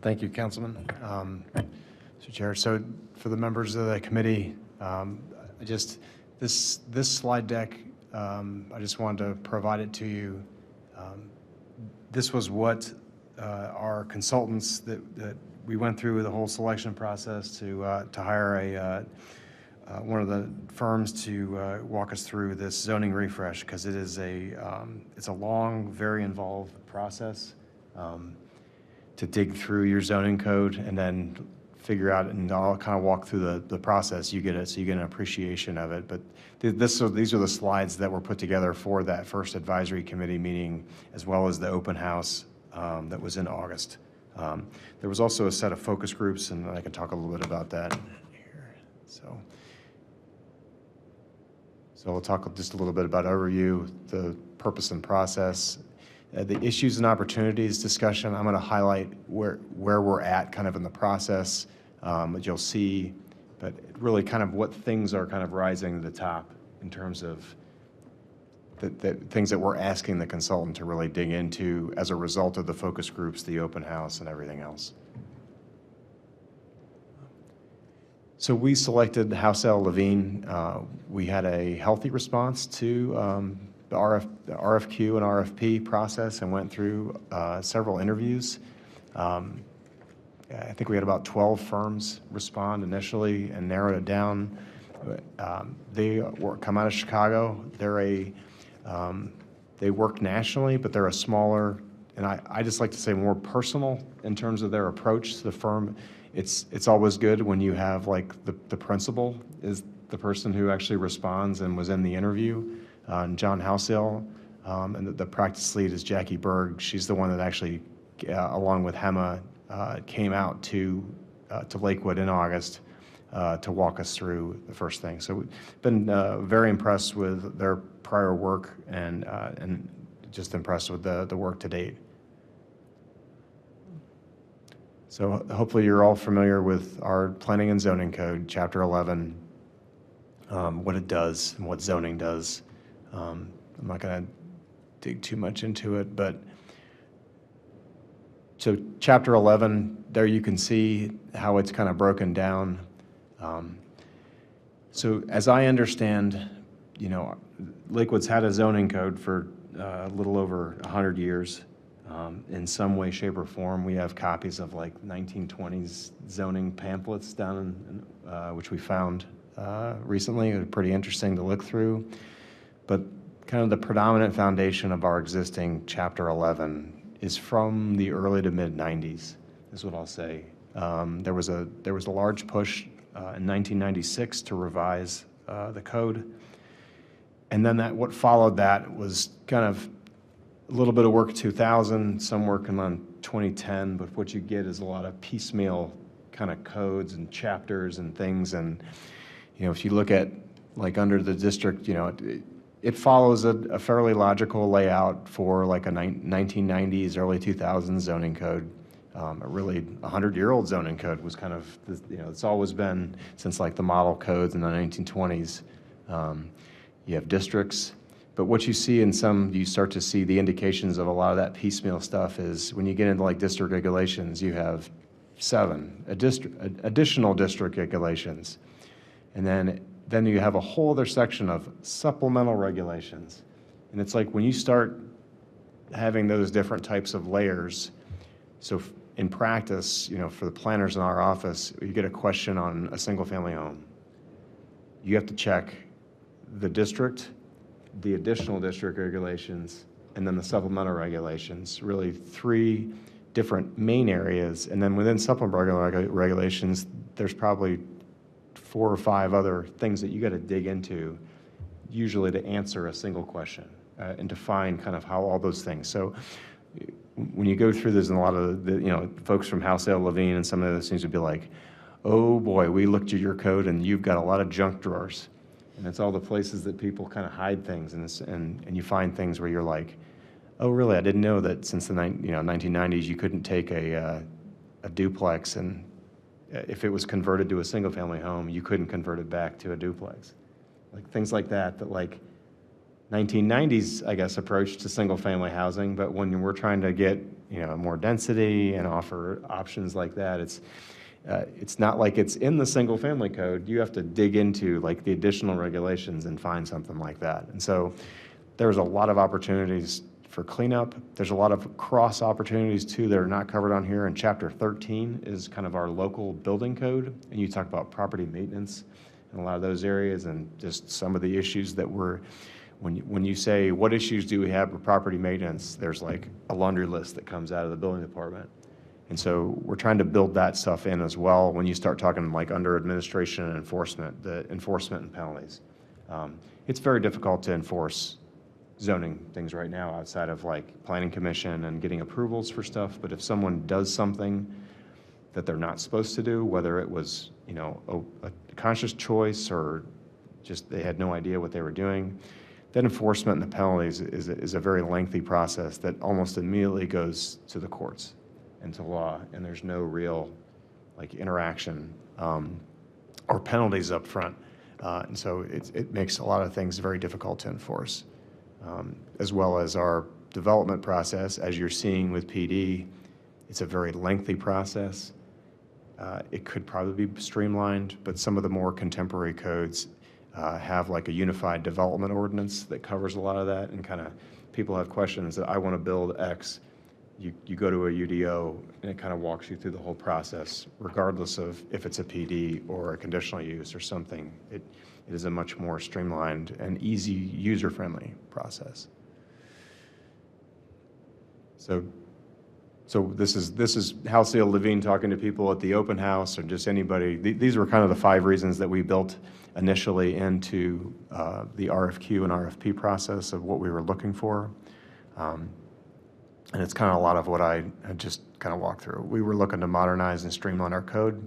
Thank you, Councilman. Mr. Chair, so for the members of the committee, I just This slide deck, I just wanted to provide it to you. This was what our consultants that we went through the whole selection process to hire one of the firms to walk us through this zoning refresh, because it is it's a long, very involved process to dig through your zoning code and then figure out, and I'll kind of walk through the process. You get it, so you get an appreciation of it. But these are the slides that were put together for that first advisory committee meeting, as well as the open house that was in August. There was also a set of focus groups, and I can talk a little bit about that here. So we'll talk just a little bit about overview, the purpose and process, the issues and opportunities discussion. I'm going to highlight where we're at kind of in the process, that you'll see, but really kind of what things are kind of rising to the top in terms of the things that we're asking the consultant to really dig into as a result of the focus groups, the open house, and everything else. So we selected House L. Levine. We had a healthy response to the RFQ and RFP process and went through several interviews. I think we had about 12 firms respond initially and narrowed it down. They come out of Chicago. They work nationally, but they're a smaller, and I just like to say more personal in terms of their approach to the firm. It's always good when you have like the principal is the person who actually responds and was in the interview. John Housel, and the practice lead is Jackie Berg. She's the one that actually, along with Hema, came out to Lakewood in August to walk us through the first thing. So we've been very impressed with their prior work and just impressed with the work to date. So hopefully you're all familiar with our Planning and Zoning Code, Chapter 11, what it does and what zoning does. I'm not going to dig too much into it, but so Chapter 11, there you can see how it's kind of broken down. So as I understand, Lakewood's had a zoning code for a little over 100 years. In some way, shape, or form, we have copies of like 1920s zoning pamphlets down which we found recently. It was pretty interesting to look through. But kind of the predominant foundation of our existing Chapter 11 is from the early to mid 90s, is what I'll say. There was a large push in 1996 to revise the code. And then what followed that was kind of a little bit of work 2000, some working on 2010, but what you get is a lot of piecemeal kind of codes and chapters and things. And, if you look at like under the district, it follows a fairly logical layout for like a 1990s, early 2000s zoning code. A really 100-year-old zoning code was kind of, it's always been since like the model codes in the 1920s. You have districts. But what you see in you start to see the indications of a lot of that piecemeal stuff is when you get into like district regulations, you have 7 additional district regulations. And then you have a whole other section of supplemental regulations. And it's like when you start having those different types of layers, so in practice, for the planners in our office, you get a question on a single family home. You have to check the district, the additional district regulations, and then the supplemental regulations, really 3 different main areas. And then within supplemental regulations, there's probably 4 or 5 other things that you got to dig into, usually to answer a single question and define kind of how all those things. So when you go through this, and a lot of the folks from House L. Levine and some of those things would be like, oh boy, we looked at your code and you've got a lot of junk drawers. And it's all the places that people kind of hide things, and you find things where you're like, oh, really? I didn't know that since the 1990s you couldn't take a duplex, and if it was converted to a single-family home, you couldn't convert it back to a duplex. Like things like that like 1990s, I guess, approach to single-family housing. But when we're trying to get more density and offer options like that, it's not like it's in the single-family code. You have to dig into like the additional regulations and find something like that. And so there's a lot of opportunities for cleanup. There's a lot of cross opportunities too that are not covered on here. And Chapter 13 is kind of our local building code. And you talk about property maintenance in a lot of those areas and just some of the issues that were, when you say, what issues do we have with property maintenance, there's like a laundry list that comes out of the building department. And so we're trying to build that stuff in as well when you start talking like under administration and enforcement, the enforcement and penalties. It's very difficult to enforce zoning things right now outside of like planning commission and getting approvals for stuff. But if someone does something that they're not supposed to do, whether it was, you know, a conscious choice or just they had no idea what they were doing, then enforcement and the penalties is a very lengthy process that almost immediately goes to the courts and to law, and there's no real like interaction or penalties up front. And so it makes a lot of things very difficult to enforce. As well as our development process, as you're seeing with PD, it's a very lengthy process. It could probably be streamlined, but some of the more contemporary codes have like a unified development ordinance that covers a lot of that, and kind of people have questions that I want to build X. You go to a UDO and it kind of walks you through the whole process, regardless of if it's a PD or a conditional use or something. It is a much more streamlined and easy, user-friendly process. So this is Halcyon Levine talking to people at the open house or just anybody. These were kind of the 5 reasons that we built initially into the RFQ and RFP process of what we were looking for. And it's kind of a lot of what I had just kind of walked through. We were looking to modernize and streamline our code.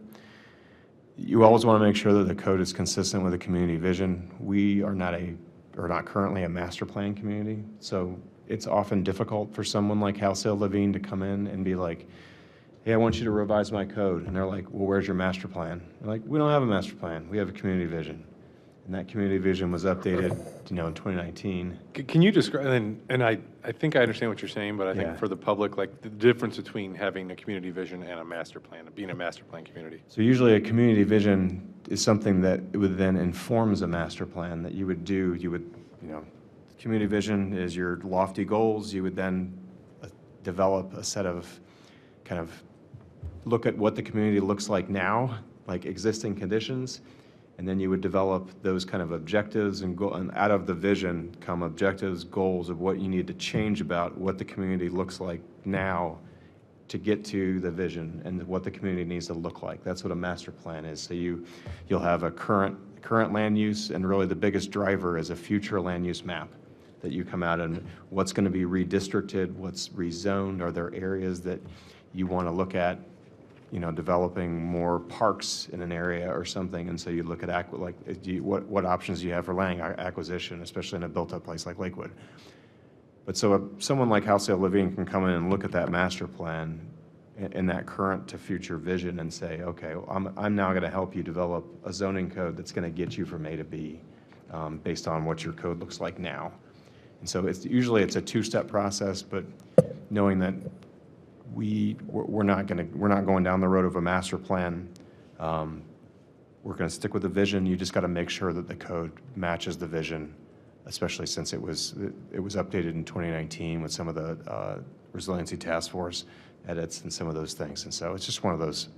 You always want to make sure that the code is consistent with the community vision. We are not currently a master plan community, so it's often difficult for someone like Halcyon Levine to come in and be like, hey, I want you to revise my code. And they're like, well, where's your master plan? They're like, we don't have a master plan. We have a community vision. And that community vision was updated, in 2019. Can you describe, and I think I understand what you're saying, but I think Yeah. for the public, like the difference between having a community vision and a master plan, being a master plan community. So usually a community vision is something that would then informs a master plan that you would do. Community vision is your lofty goals. You would then develop a set of kind of look at what the community looks like now, like existing conditions, and then you would develop those kind of objectives and out of the vision come objectives, goals of what you need to change about what the community looks like now to get to the vision and what the community needs to look like. That's what a master plan is. So you'll have a current land use, and really the biggest driver is a future land use map that you come out and what's going to be redistricted, what's rezoned, are there areas that you want to look at, developing more parks in an area or something, and so you look at what options do you have for land acquisition, especially in a built-up place like Lakewood. But so someone like Halcyon Levine can come in and look at that master plan in that current to future vision and say, okay, well, I'm now going to help you develop a zoning code that's going to get you from A to B based on what your code looks like now. And so usually it's a 2-step process, but knowing that we're not going down the road of a master plan. We're going to stick with the vision. You just got to make sure that the code matches the vision, especially since it was updated in 2019 with some of the resiliency task force edits and some of those things. And so it's just one of those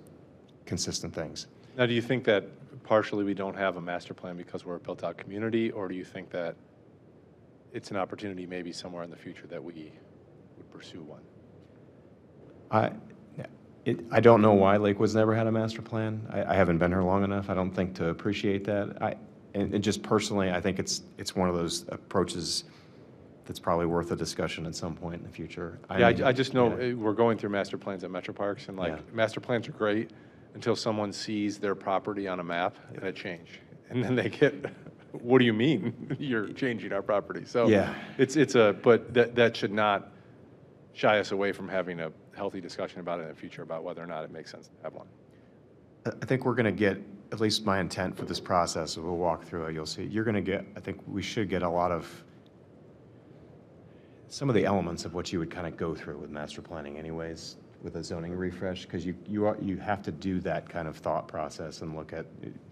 consistent things. Now, do you think that partially we don't have a master plan because we're a built-out community, or do you think that it's an opportunity maybe somewhere in the future that we would pursue one? I don't know why Lakewood's never had a master plan. I haven't been here long enough, I don't think, to appreciate that. And just personally, I think it's one of those approaches that's probably worth a discussion at some point in the future. I just know we're going through master plans at Metro Parks, and master plans are great until someone sees their property on a map and a change. And then they get, what do you mean you're changing our property? So but that should not shy us away from having a healthy discussion about it in the future about whether or not it makes sense to have one. I think we're going to get, at least my intent for this process, we'll walk through it, you'll see, you're going to get, I think we should get a lot of, some of the elements of what you would kind of go through with master planning anyways, with a zoning refresh, because you have to do that kind of thought process and look at,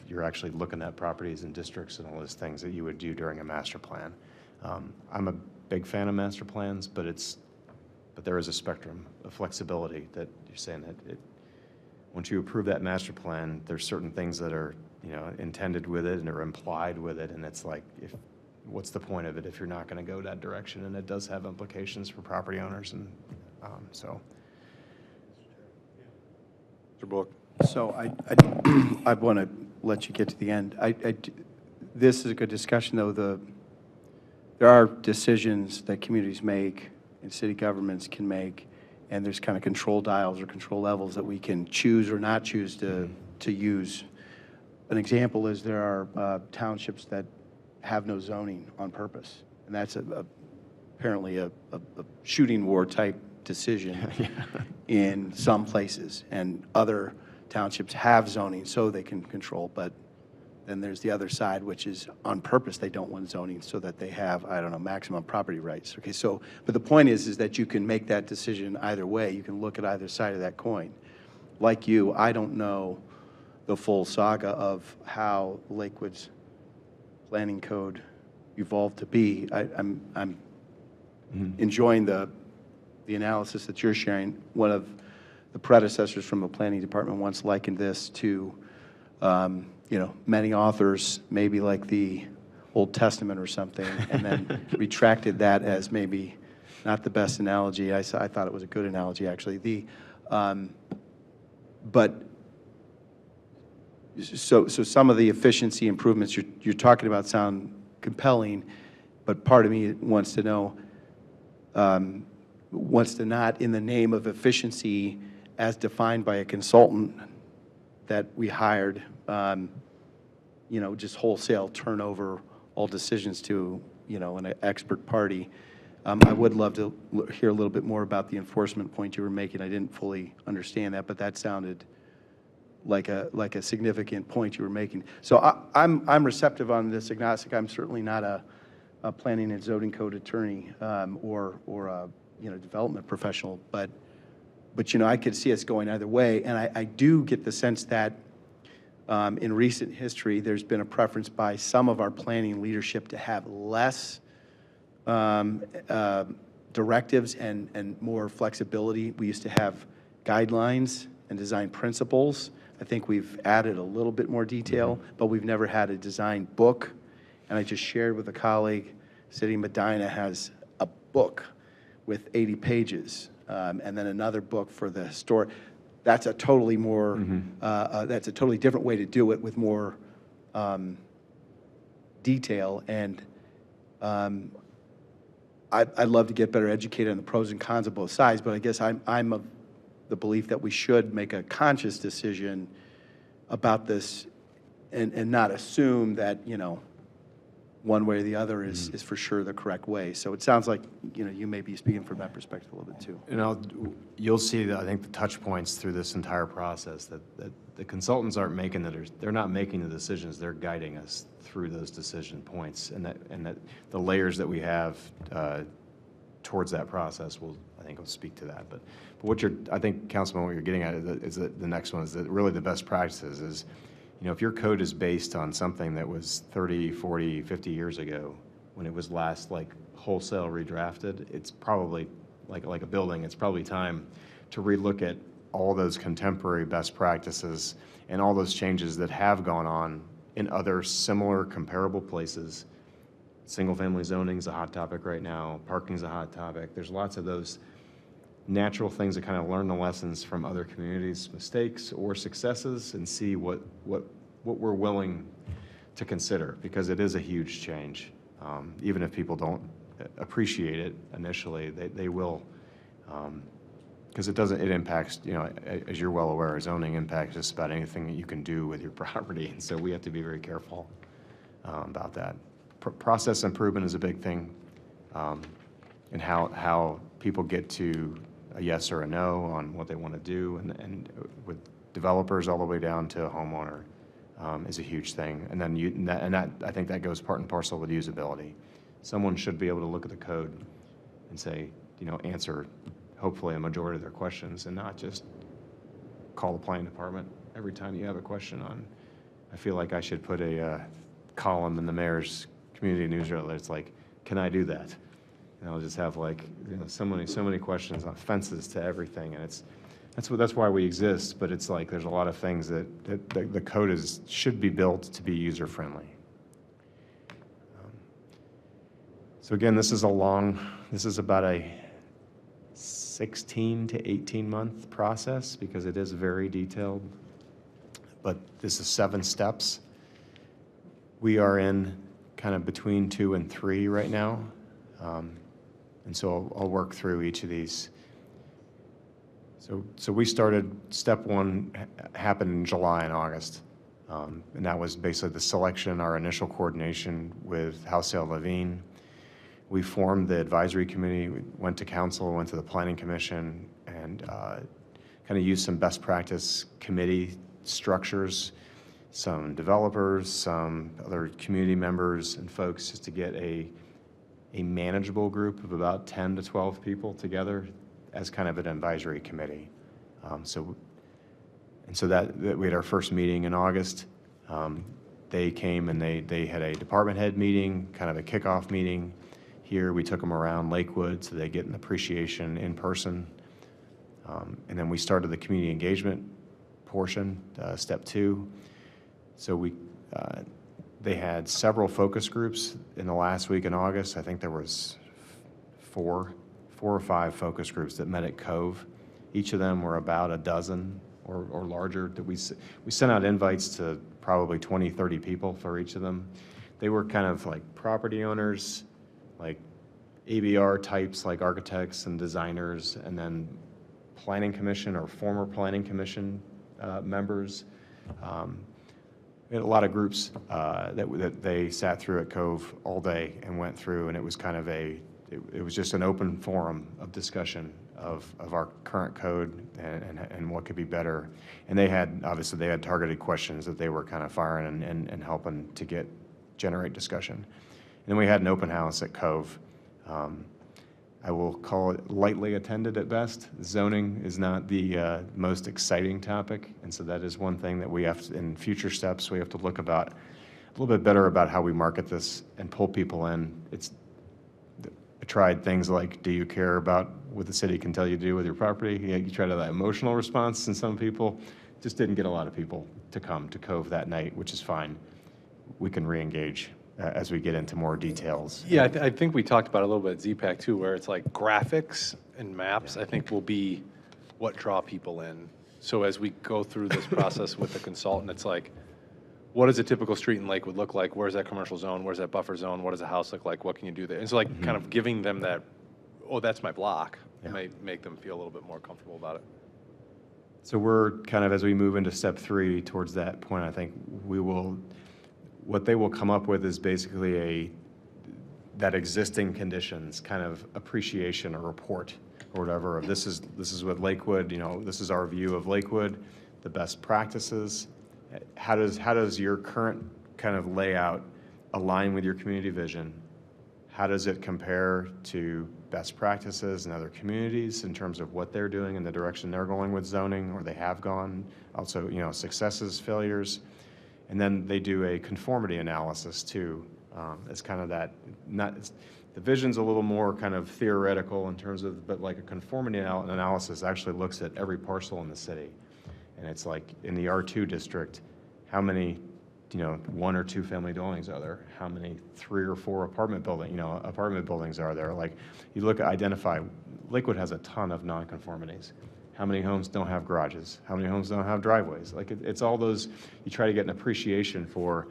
you're actually looking at properties and districts and all those things that you would do during a master plan. I'm a big fan of master plans, but there is a spectrum of flexibility that you're saying that once you approve that master plan, there's certain things that are, intended with it and are implied with it, and it's like, what's the point of it if you're not going to go that direction? And it does have implications for property owners, and so. Mr. Bullock? So I want to let you get to the end. This is a good discussion, though. There are decisions that communities make and city governments can make, and there's kind of control dials or control levels that we can choose or not choose to use. An example is there are townships that have no zoning on purpose, and that's apparently a shooting war type decision in some places, and other townships have zoning so they can control, but then there's the other side, which is on purpose they don't want zoning so that they have, I don't know, maximum property rights. Okay, so, but the point is that you can make that decision either way. You can look at either side of that coin. Like you, I don't know the full saga of how Lakewood's planning code evolved to be. I'm enjoying the analysis that you're sharing. One of the predecessors from the planning department once likened this to, many authors, maybe like the Old Testament or something, and then retracted that as maybe not the best analogy. I thought it was a good analogy, actually. So some of the efficiency improvements you're talking about sound compelling, but part of me wants to know, wants to not, in the name of efficiency as defined by a consultant that we hired, just wholesale turn over all decisions to, an expert party. I would love to hear a little bit more about the enforcement point you were making. I didn't fully understand that, but that sounded like a significant point you were making. So I'm receptive on this, agnostic. I'm certainly not a planning and zoning code attorney or a development professional, but I could see us going either way, and I do get the sense that in recent history there's been a preference by some of our planning leadership to have less directives and more flexibility. We used to have guidelines and design principles. I think we've added a little bit more detail, but we've never had a design book. And I just shared with a colleague, City of Medina has a book with 80 pages, and then another book for the historic. That's a totally more, that's a totally different way to do it with more detail. And I'd love to get better educated on the pros and cons of both sides, but I guess I'm of the belief that we should make a conscious decision about this and not assume that, one way or the other is for sure the correct way. So it sounds like, you may be speaking from that perspective a little bit too. You'll see, I think, the touch points through this entire process that the consultants aren't making they're not making the decisions, they're guiding us through those decision points, and that the layers that we have towards that process will speak to that. But I think, Councilman, what you're getting at is that the next one is that really the best practices is, if your code is based on something that was 30, 40, 50 years ago, when it was last wholesale redrafted, it's probably like a building, it's probably time to relook at all those contemporary best practices and all those changes that have gone on in other similar comparable places. Single-family zoning is a hot topic right now. Parking is a hot topic. There's lots of those natural things to kind of learn the lessons from other communities' mistakes or successes and see what we're willing to consider, because it is a huge change. Even if people don't appreciate it initially, they will, because it impacts, as you're well aware, zoning impacts just about anything that you can do with your property, and so we have to be very careful about that. Process improvement is a big thing, and how people get to a yes or a no on what they want to do, and with developers all the way down to a homeowner is a huge thing. And then I think that goes part and parcel with usability. Someone should be able to look at the code and say, answer hopefully a majority of their questions and not just call the planning department every time you have a question on. I feel like I should put a column in the mayor's community newsletter. It's like, can I do that? And I'll just have like, so many questions on fences to everything, and that's why we exist. But it's like there's a lot of things that the code should be built to be user friendly. So again, this is about a 16 to 18 month process because it is very detailed. But this is 7 steps. We are in kind of between 2 and 3 right now. And so I'll work through each of these. So we started, step 1 happened in July and August. And that was basically the selection, our initial coordination with House Sale Levine. We formed the advisory committee, we went to council, went to the planning commission, and kind of used some best practice committee structures, some developers, some other community members and folks, just to get a manageable group of about 10 to 12 people together as kind of an advisory committee. So that we had our first meeting in August. They came and they had a department head meeting, kind of a kickoff meeting. Here we took them around Lakewood so they get an appreciation in person. And then we started the community engagement portion, step 2. So they had several focus groups in the last week in August. I think there was 4 or 5 focus groups that met at Cove. Each of them were about a dozen or larger. That we sent out invites to probably 20, 30 people for each of them. They were kind of like property owners, like ABR types, like architects and designers, and then planning commission or former planning commission members. We had a lot of groups that they sat through at Cove all day and went through, and it was kind of it was just an open forum of discussion of our current code and what could be better. And obviously they had targeted questions that they were kind of firing and helping to generate discussion. And then we had an open house at Cove. I will call it lightly attended at best. Zoning is not the most exciting topic, and so that is one thing that we have to, in future steps, we have to look about a little bit better about how we market this and pull people in. I tried things like, do you care about what the city can tell you to do with your property? You try to have that emotional response, and some people just didn't get a lot of people to come to Cove that night, which is fine. We can re-engage as we get into more details. Yeah, I think we talked about it a little bit at ZPAC too, where it's like graphics and maps, I think will be what draw people in. So as we go through this process with the consultant, it's like, what does a typical street in Lakewood look like? Where's that commercial zone? Where's that buffer zone? What does a house look like? What can you do there? And so like kind of giving them that, oh, that's my block, might make them feel a little bit more comfortable about it. So we're kind of, as we move into step 3 towards that point, I think what they will come up with is basically that existing conditions kind of appreciation or report or whatever. This is what Lakewood, this is our view of Lakewood, the best practices. How does your current kind of layout align with your community vision? How does it compare to best practices in other communities in terms of what they're doing and the direction they're going with zoning, or they have gone? Also, successes, failures. And then they do a conformity analysis too. It's kind of that, the vision's a little more kind of theoretical in terms of, but like a conformity analysis actually looks at every parcel in the city. And it's like in the R2 district, how many, 1 or 2 family dwellings are there? How many 3 or 4 apartment buildings are there? Like you identify, Lakewood has a ton of nonconformities. How many homes don't have garages? How many homes don't have driveways? Like it's all those, you try to get an appreciation for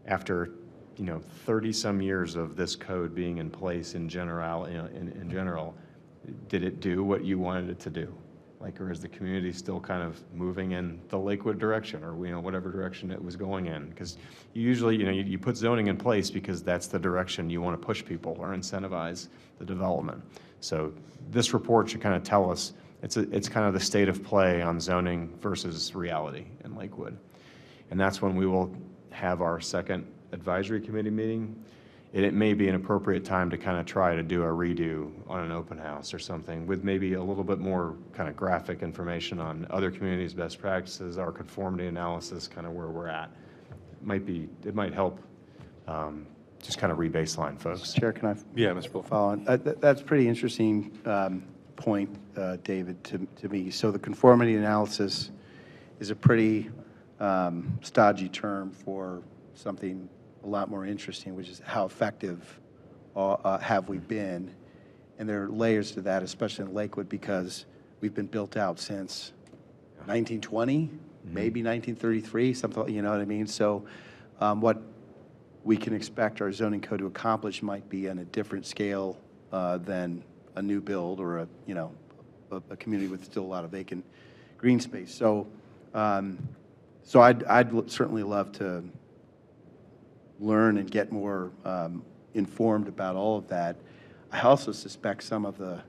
after, 30 some years of this code being in place in general, did it do what you wanted it to do? Like, or is the community still kind of moving in the Lakewood direction, or whatever direction it was going in? Because you usually, you put zoning in place because that's the direction you want to push people or incentivize the development. So this report should kind of tell us it's kind of the state of play on zoning versus reality in Lakewood. And that's when we will have our second advisory committee meeting. it may be an appropriate time to kind of try to do a redo on an open house or something with maybe a little bit more kind of graphic information on other communities' best practices, our conformity analysis, kind of where we're at. It might help just kind of re-baseline folks. Chair, can I Yeah, Mr. Wolf. follow on? That's pretty interesting point, David, to me. So the conformity analysis is a pretty stodgy term for something a lot more interesting, which is how effective have we been? And there are layers to that, especially in Lakewood, because we've been built out since 1920, maybe 1933, something, you know what I mean? So what we can expect our zoning code to accomplish might be on a different scale than a new build or a community with still a lot of vacant green space. So I'd certainly love to learn and get more informed about all of that. I also suspect some of the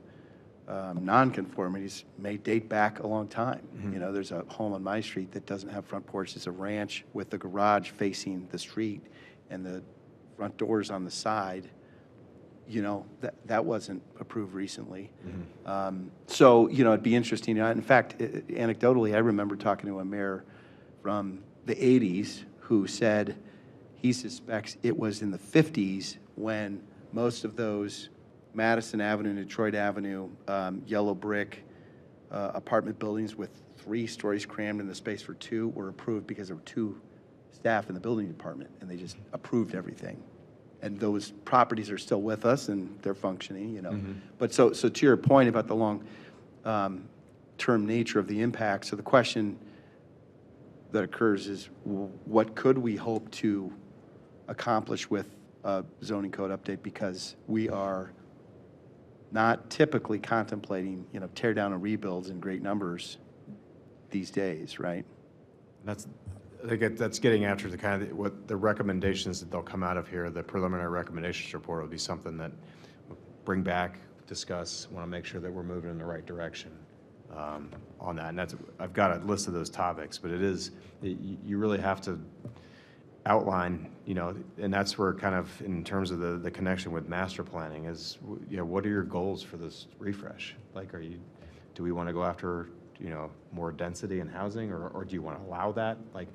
nonconformities may date back a long time. You know, there's a home on my street that doesn't have front porch. It's a ranch with the garage facing the street and the front doors on the side. You know, that wasn't approved recently. So, you know, it'd be interesting. In fact, anecdotally, I remember talking to a mayor from the 80s who said he suspects it was in the 50s when most of those Madison Avenue, Detroit Avenue, yellow brick apartment buildings with 3 stories crammed in the space for 2 were approved because there were 2 staff in the building department, and they just approved everything. And those properties are still with us, and they're functioning, you know. But so to your point about the long term nature of the impact, so the question that occurs is, what could we hope to accomplish with a zoning code update, because we are not typically contemplating, you know, tear down and rebuilds in great numbers these days, right? I think that's getting after the kind of what the recommendations that they'll come out of here. The preliminary recommendations report will be something that we'll bring back, discuss. Want to make sure that we're moving in the right direction on that. And I've got a list of those topics, but you really have to outline, you know, and that's where kind of in terms of the connection with master planning is, you know, what are your goals for this refresh? Like, do we want to go after, you know, more density in housing, or do you want to allow that? Like,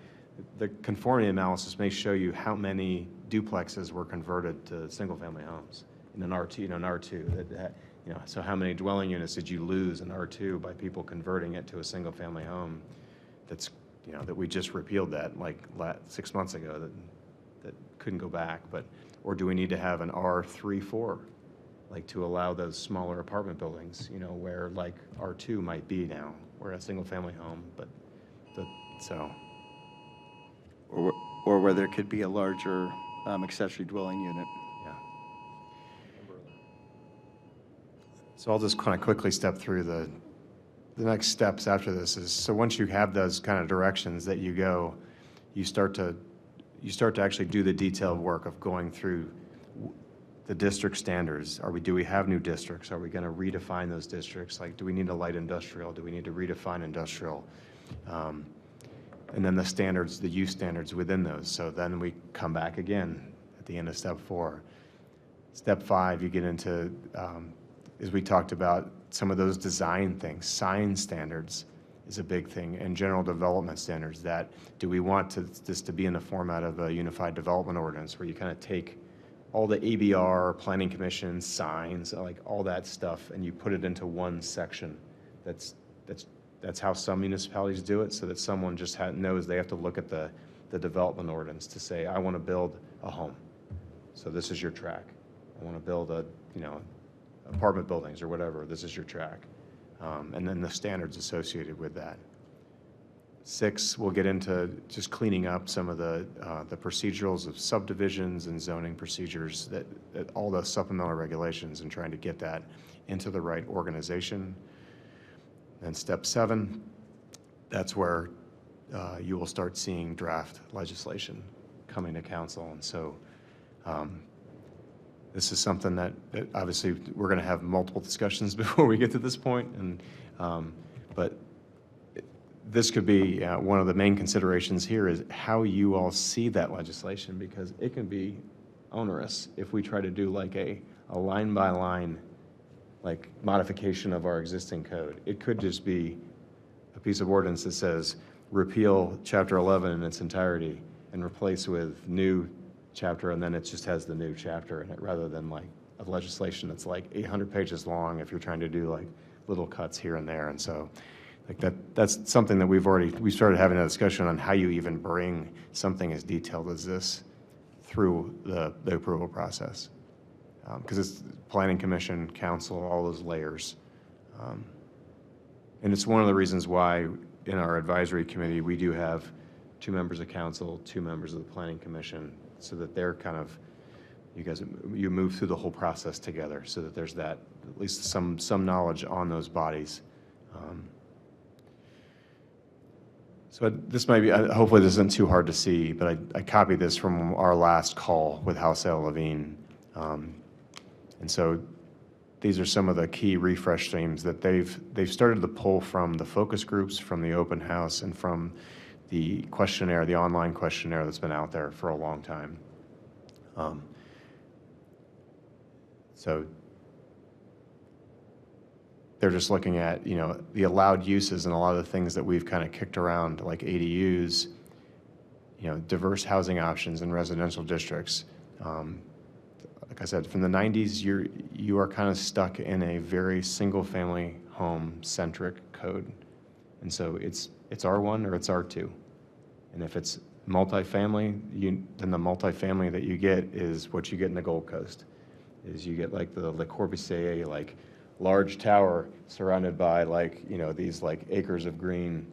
the conformity analysis may show you how many duplexes were converted to single-family homes in an R2, you know, an R2. You know, so how many dwelling units did you lose in R2 by people converting it to a single-family home? That's, you know, that we just repealed that like 6 months ago that couldn't go back. But, or do we need to have an R3-4, like to allow those smaller apartment buildings, you know, where like R2 might be now, or a single-family home, but so. Or where there could be a larger accessory dwelling unit. Yeah. So I'll just kind of quickly step through the next steps after this is, so once you have those kind of directions that you go, you start to actually do the detailed work of going through the district standards. Do we have new districts? Are we going to redefine those districts? Like, do we need a light industrial? Do we need to redefine industrial? And then the standards, the use standards within those. So then we come back again at the end of step 4. Step 5, you get into, as we talked about, some of those design things. Sign standards is a big thing, and general development standards. That, do we want this to be in the format of a unified development ordinance, where you kind of take all the ABR, planning commission, signs, like all that stuff, and you put it into one section. That's how some municipalities do it, so that someone just knows they have to look at the development ordinance to say, I want to build a home. So this is your track. I want to build apartment buildings or whatever. This is your track. And then the standards associated with that. 6, we'll get into just cleaning up some of the procedurals of subdivisions and zoning procedures, that all the supplemental regulations, and trying to get that into the right organization. And step 7, that's where you will start seeing draft legislation coming to council. And so this is something that obviously we're going to have multiple discussions before we get to this point. And but this could be one of the main considerations here is how you all see that legislation, because it can be onerous if we try to do like a line-by-line like modification of our existing code. It could just be a piece of ordinance that says repeal Chapter 11 in its entirety and replace with new chapter, and then it just has the new chapter in it, rather than like a legislation that's like 800 pages long if you're trying to do like little cuts here and there. And so like that's something that we started having a discussion on how you even bring something as detailed as this through the approval process. Because it's planning commission, council, all those layers. And it's one of the reasons why in our advisory committee, we do have 2 members of council, 2 members of the planning commission, so that they're kind of, you move through the whole process together, so that there's that, at least some knowledge on those bodies. So this might be, hopefully this isn't too hard to see, but I copied this from our last call with House L. Levine. And so these are some of the key refresh themes that they've started to pull from the focus groups, from the open house, and from the questionnaire, the online questionnaire that's been out there for a long time. So they're just looking at, the allowed uses and a lot of the things that we've kind of kicked around, like ADUs, diverse housing options in residential districts. Like I said, from the 90s, you are kind of stuck in a very single-family home-centric code. And so it's R1 or it's R2. And if it's multifamily, then the multifamily that you get is what you get in the Gold Coast. Is you get like the Le Corbusier, like large tower surrounded by like, these like acres of green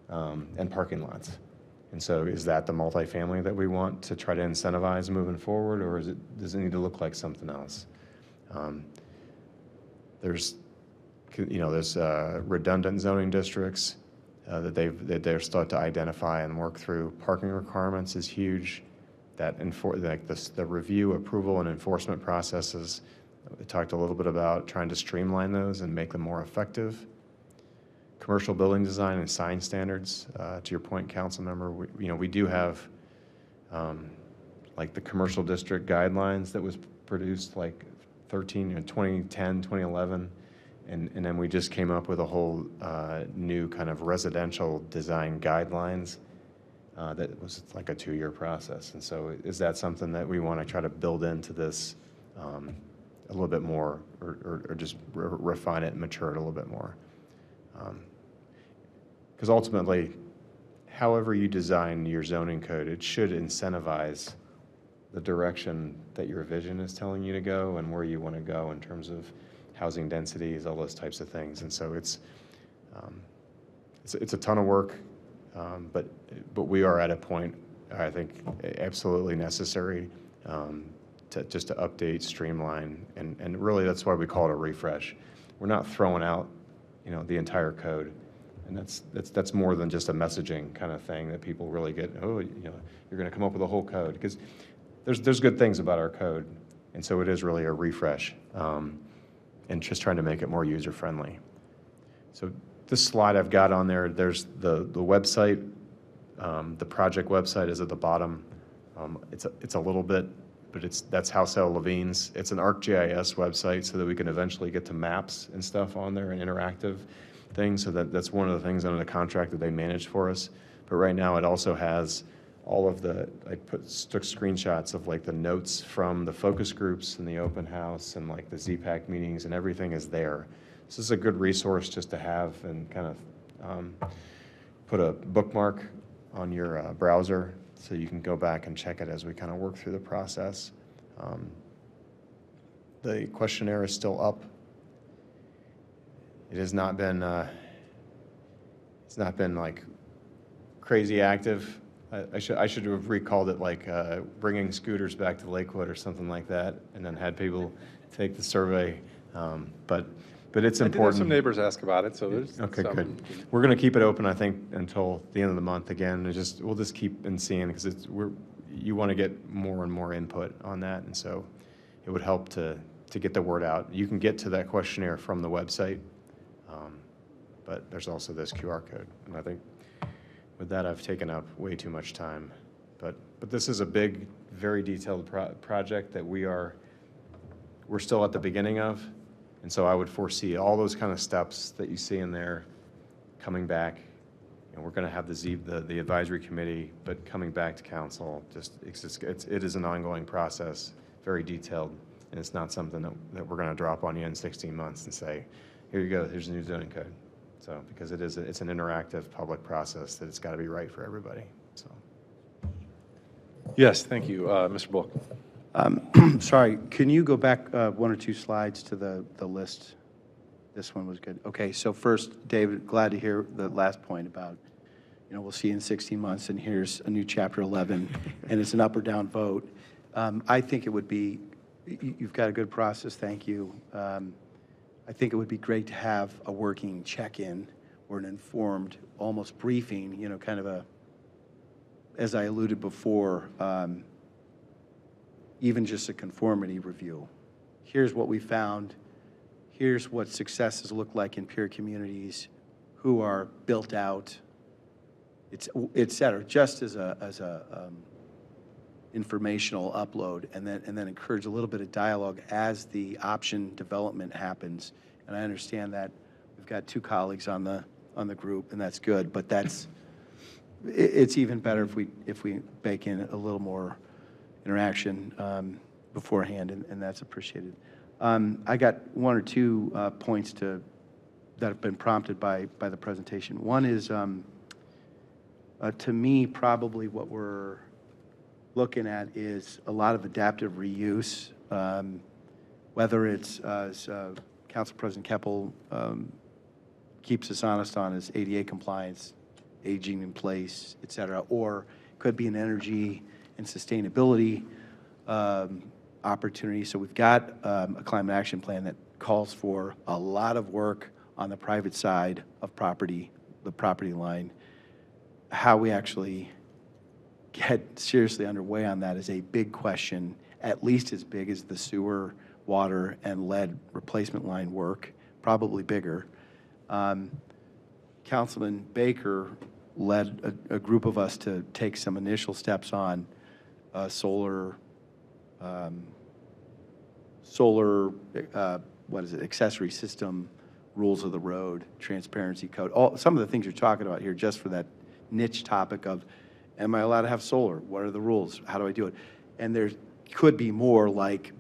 and parking lots. And so is that the multifamily that we want to try to incentivize moving forward, or does it need to look like something else? There's redundant zoning districts that they're starting to identify and work through. Parking requirements is huge. The review, approval, and enforcement processes, we talked a little bit about trying to streamline those and make them more effective. Commercial building design and sign standards. To your point, council member, we do have like the commercial district guidelines that was produced like 2010, 2011. And then we just came up with a whole new kind of residential design guidelines that was like a 2-year process. And so is that something that we want to try to build into this a little bit more, or just refine it and mature it a little bit more? Because ultimately, however you design your zoning code, it should incentivize the direction that your vision is telling you to go and where you want to go in terms of housing densities, all those types of things. And so it's a ton of work, but we are at a point, I think, absolutely necessary to update, streamline, and really that's why we call it a refresh. We're not throwing out, the entire code. And that's more than just a messaging kind of thing that people really get, you're going to come up with a whole code. Because there's good things about our code, and so it is really a refresh, and just trying to make it more user-friendly. So this slide I've got on there, there's the website, the project website is at the bottom. It's a little bit, but that's House L. Levine's. It's an ArcGIS website so that we can eventually get to maps and stuff on there and interactive things. So that's one of the things under the contract that they manage for us. But right now it also has all of the, took screenshots of like the notes from the focus groups and the open house and like the ZPAC meetings, and everything is there. So this is a good resource just to have and kind of put a bookmark on your browser so you can go back and check it as we kind of work through the process. The questionnaire is still up. It has not been, it's not been like crazy active. I should have recalled it like bringing scooters back to Lakewood or something like that, and then had people take the survey. But it's I did have important. some neighbors ask about it, so there's Okay, some. good. We're going to keep it open, I think, until the end of the month again. We'll just keep and seeing, because you want to get more and more input on that, and so it would help to get the word out. You can get to that questionnaire from the website, but there's also this QR code, and I think with that I've taken up way too much time, but But this is a big, very detailed project that we're still at the beginning of. And so I would foresee all those kind of steps that you see in there coming back. And we're going to have the advisory committee, but coming back to council, it is an ongoing process, very detailed. And it's not something that we're going to drop on you in 16 months and say, here you go, here's the new zoning code. So, because it's an interactive public process that it's got to be right for everybody, so. Yes, thank you. Mr. Bullock. Sorry, can you go back one or two slides to the list? This one was good. Okay, so first, David, glad to hear the last point about, we'll see you in 16 months, and here's a new Chapter 11, and it's an up or down vote. I think it would be, you've got a good process, thank you. I think it would be great to have a working check-in or an informed, almost briefing, kind of a, as I alluded before, even just a conformity review. Here's what we found. Here's what successes look like in peer communities who are built out, et cetera, just as a informational upload, and then encourage a little bit of dialogue as the option development happens. And I understand that we've got two colleagues on the group, and that's good, but it's even better if we bake in a little more interaction beforehand, and that's appreciated. I got one or two points that have been prompted by the presentation. One is, to me, probably what we're looking at is a lot of adaptive reuse, whether it's, as Council President Keppel keeps us honest on, is ADA compliance, aging in place, et cetera, or could be an energy and sustainability opportunity. So we've got a climate action plan that calls for a lot of work on the private side of the property line. How we actually get seriously underway on that is a big question, at least as big as the sewer, water, and lead replacement line work, probably bigger. Councilman Baker led a group of us to take some initial steps on solar, accessory system, rules of the road, transparency code, some of the things you're talking about here, just for that niche topic of, am I allowed to have solar? What are the rules? How do I do it? And there could be more like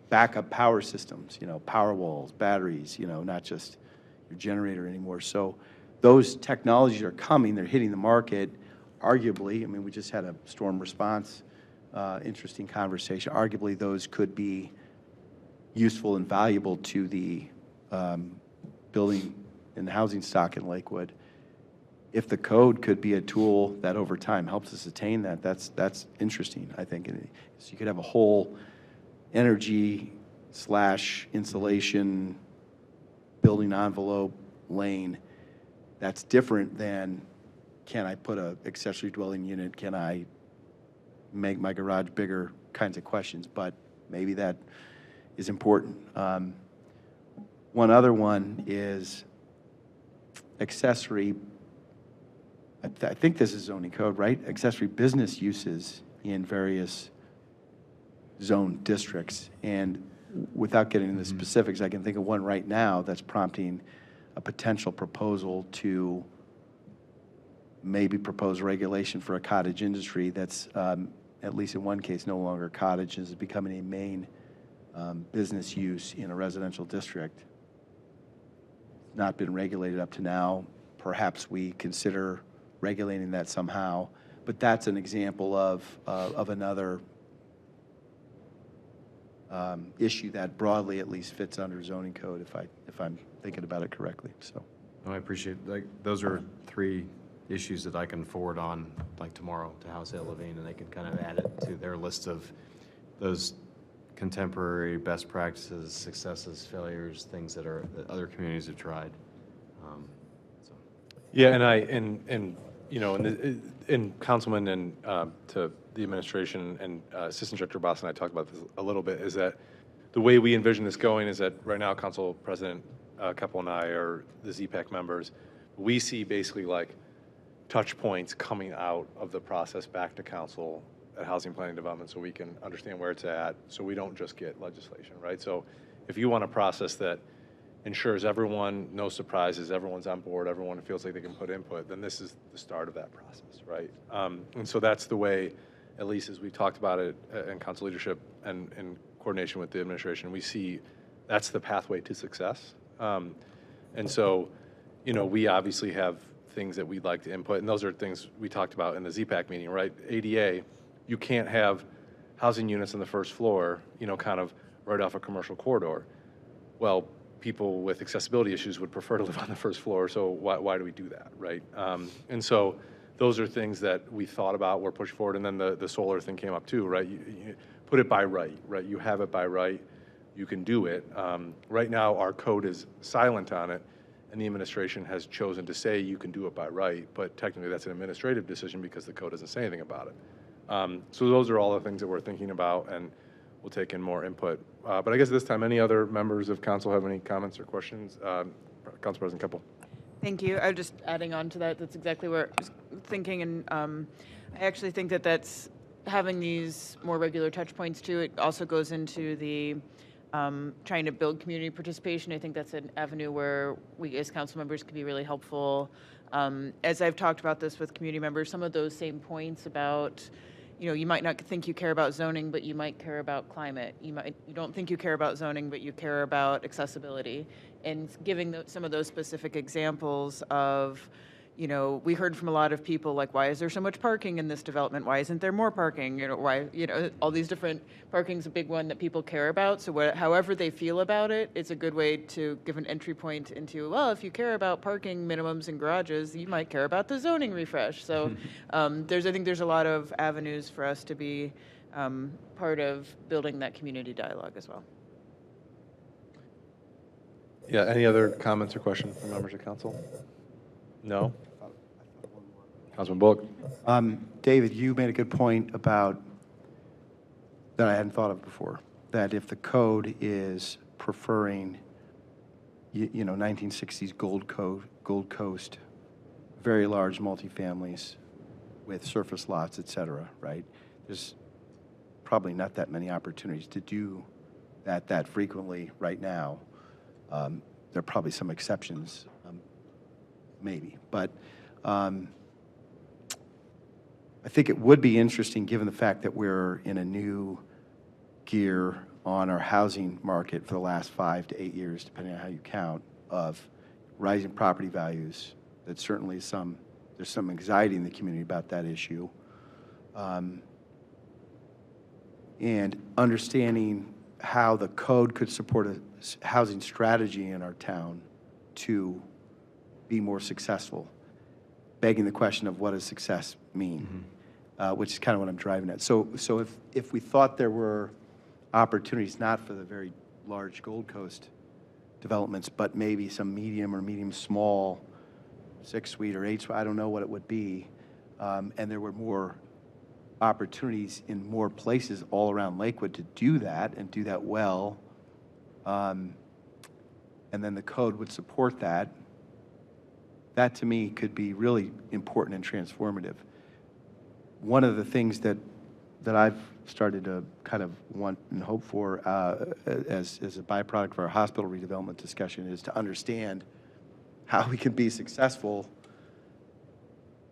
backup power systems, power walls, batteries, not just your generator anymore. So those technologies are coming. They're hitting the market. Arguably, we just had a storm response, interesting conversation. Arguably, those could be useful and valuable to the building and housing stock in Lakewood. If the code could be a tool that over time helps us attain that, that's interesting, I think. So you could have a whole energy/insulation building envelope lane that's different than, can I put a accessory dwelling unit, can I make my garage bigger, kinds of questions, but maybe that is important. One other one is accessory, I think this is zoning code, right? Accessory business uses in various zone districts. And without getting into the specifics, I can think of one right now that's prompting a potential proposal to maybe propose regulation for a cottage industry that's, at least in one case, no longer cottage, is becoming a main business use in a residential district. Not been regulated up to now. Perhaps we consider regulating that somehow, but that's an example of another issue that broadly at least fits under zoning code, if I'm thinking about it correctly. So, I appreciate, those are three issues that I can forward on tomorrow to House A. Levine, and they can kind of add it to their list of those contemporary best practices, successes, failures, things that other communities have tried. Yeah, and Councilman and to the administration and Assistant Director Boss and I talked about this a little bit, is that the way we envision this going is that right now Council President Keppel and I are the ZPAC members. We see basically touch points coming out of the process back to council at Housing Planning Development so we can understand where it's at, so we don't just get legislation, right? So if you want a process that ensures everyone, no surprises, everyone's on board, everyone feels like they can put input, then this is the start of that process, right? And so that's the way, at least as we talked about it in council leadership and in coordination with the administration, we see that's the pathway to success. And so, you know, we obviously have things that we'd like to input, and those are things we talked about in the ZPAC meeting, right? ADA, you can't have housing units on the first floor, you know, kind of right off a commercial corridor. Well, people with accessibility issues would prefer to live on the first floor, so why do we do that, right? And so those are things that we thought about, were pushed forward, and then the solar thing came up too, right? You put it by right? You have it by right, you can do it. Right now, our code is silent on it, and the administration has chosen to say you can do it by right, but technically that's an administrative decision because the code doesn't say anything about it. So those are all the things that we're thinking about, and we'll take in more input. But I guess at this time, any other members of council have any comments or questions? Council President Keppel. Thank you. I'm just adding on to that. That's exactly where I was thinking, and I actually think that that's having these more regular touch points too. It also goes into the trying to build community participation. I think that's an avenue where we as council members could be really helpful. As I've talked about this with community members, some of those same points about, you know, you might not think you care about zoning, but you might care about climate. You don't think you care about zoning, but you care about accessibility. And giving some of those specific examples of, you know, we heard from a lot of people like, why is there so much parking in this development? Why isn't there more parking? You know, why, you know, all these different, parking's a big one that people care about. So however they feel about it, it's a good way to give an entry point into, well, if you care about parking minimums in garages, you might care about the zoning refresh. So I think there's a lot of avenues for us to be part of building that community dialogue as well. Yeah, any other comments or questions from members of council? No? Councilman Bullock? David, you made a good point about, that I hadn't thought of before, that if the code is preferring, you know, 1960s Gold Coast, very large multifamilies with surface lots, et cetera, right? There's probably not that many opportunities to do that frequently right now. There are probably some exceptions, maybe, but I think it would be interesting, given the fact that we're in a new gear on our housing market for the last 5 to 8 years, depending on how you count, of rising property values. That certainly there's some anxiety in the community about that issue. And understanding how the code could support a housing strategy in our town to be more successful, begging the question of what does success mean, which is kind of what I'm driving at. So if we thought there were opportunities, not for the very large Gold Coast developments, but maybe some medium or medium-small 6-suite or 8-suite, I don't know what it would be, and there were more opportunities in more places all around Lakewood to do that and do that well, and then the code would support that. That to me could be really important and transformative. One of the things that I've started to kind of want and hope for as a byproduct of our hospital redevelopment discussion is to understand how we can be successful.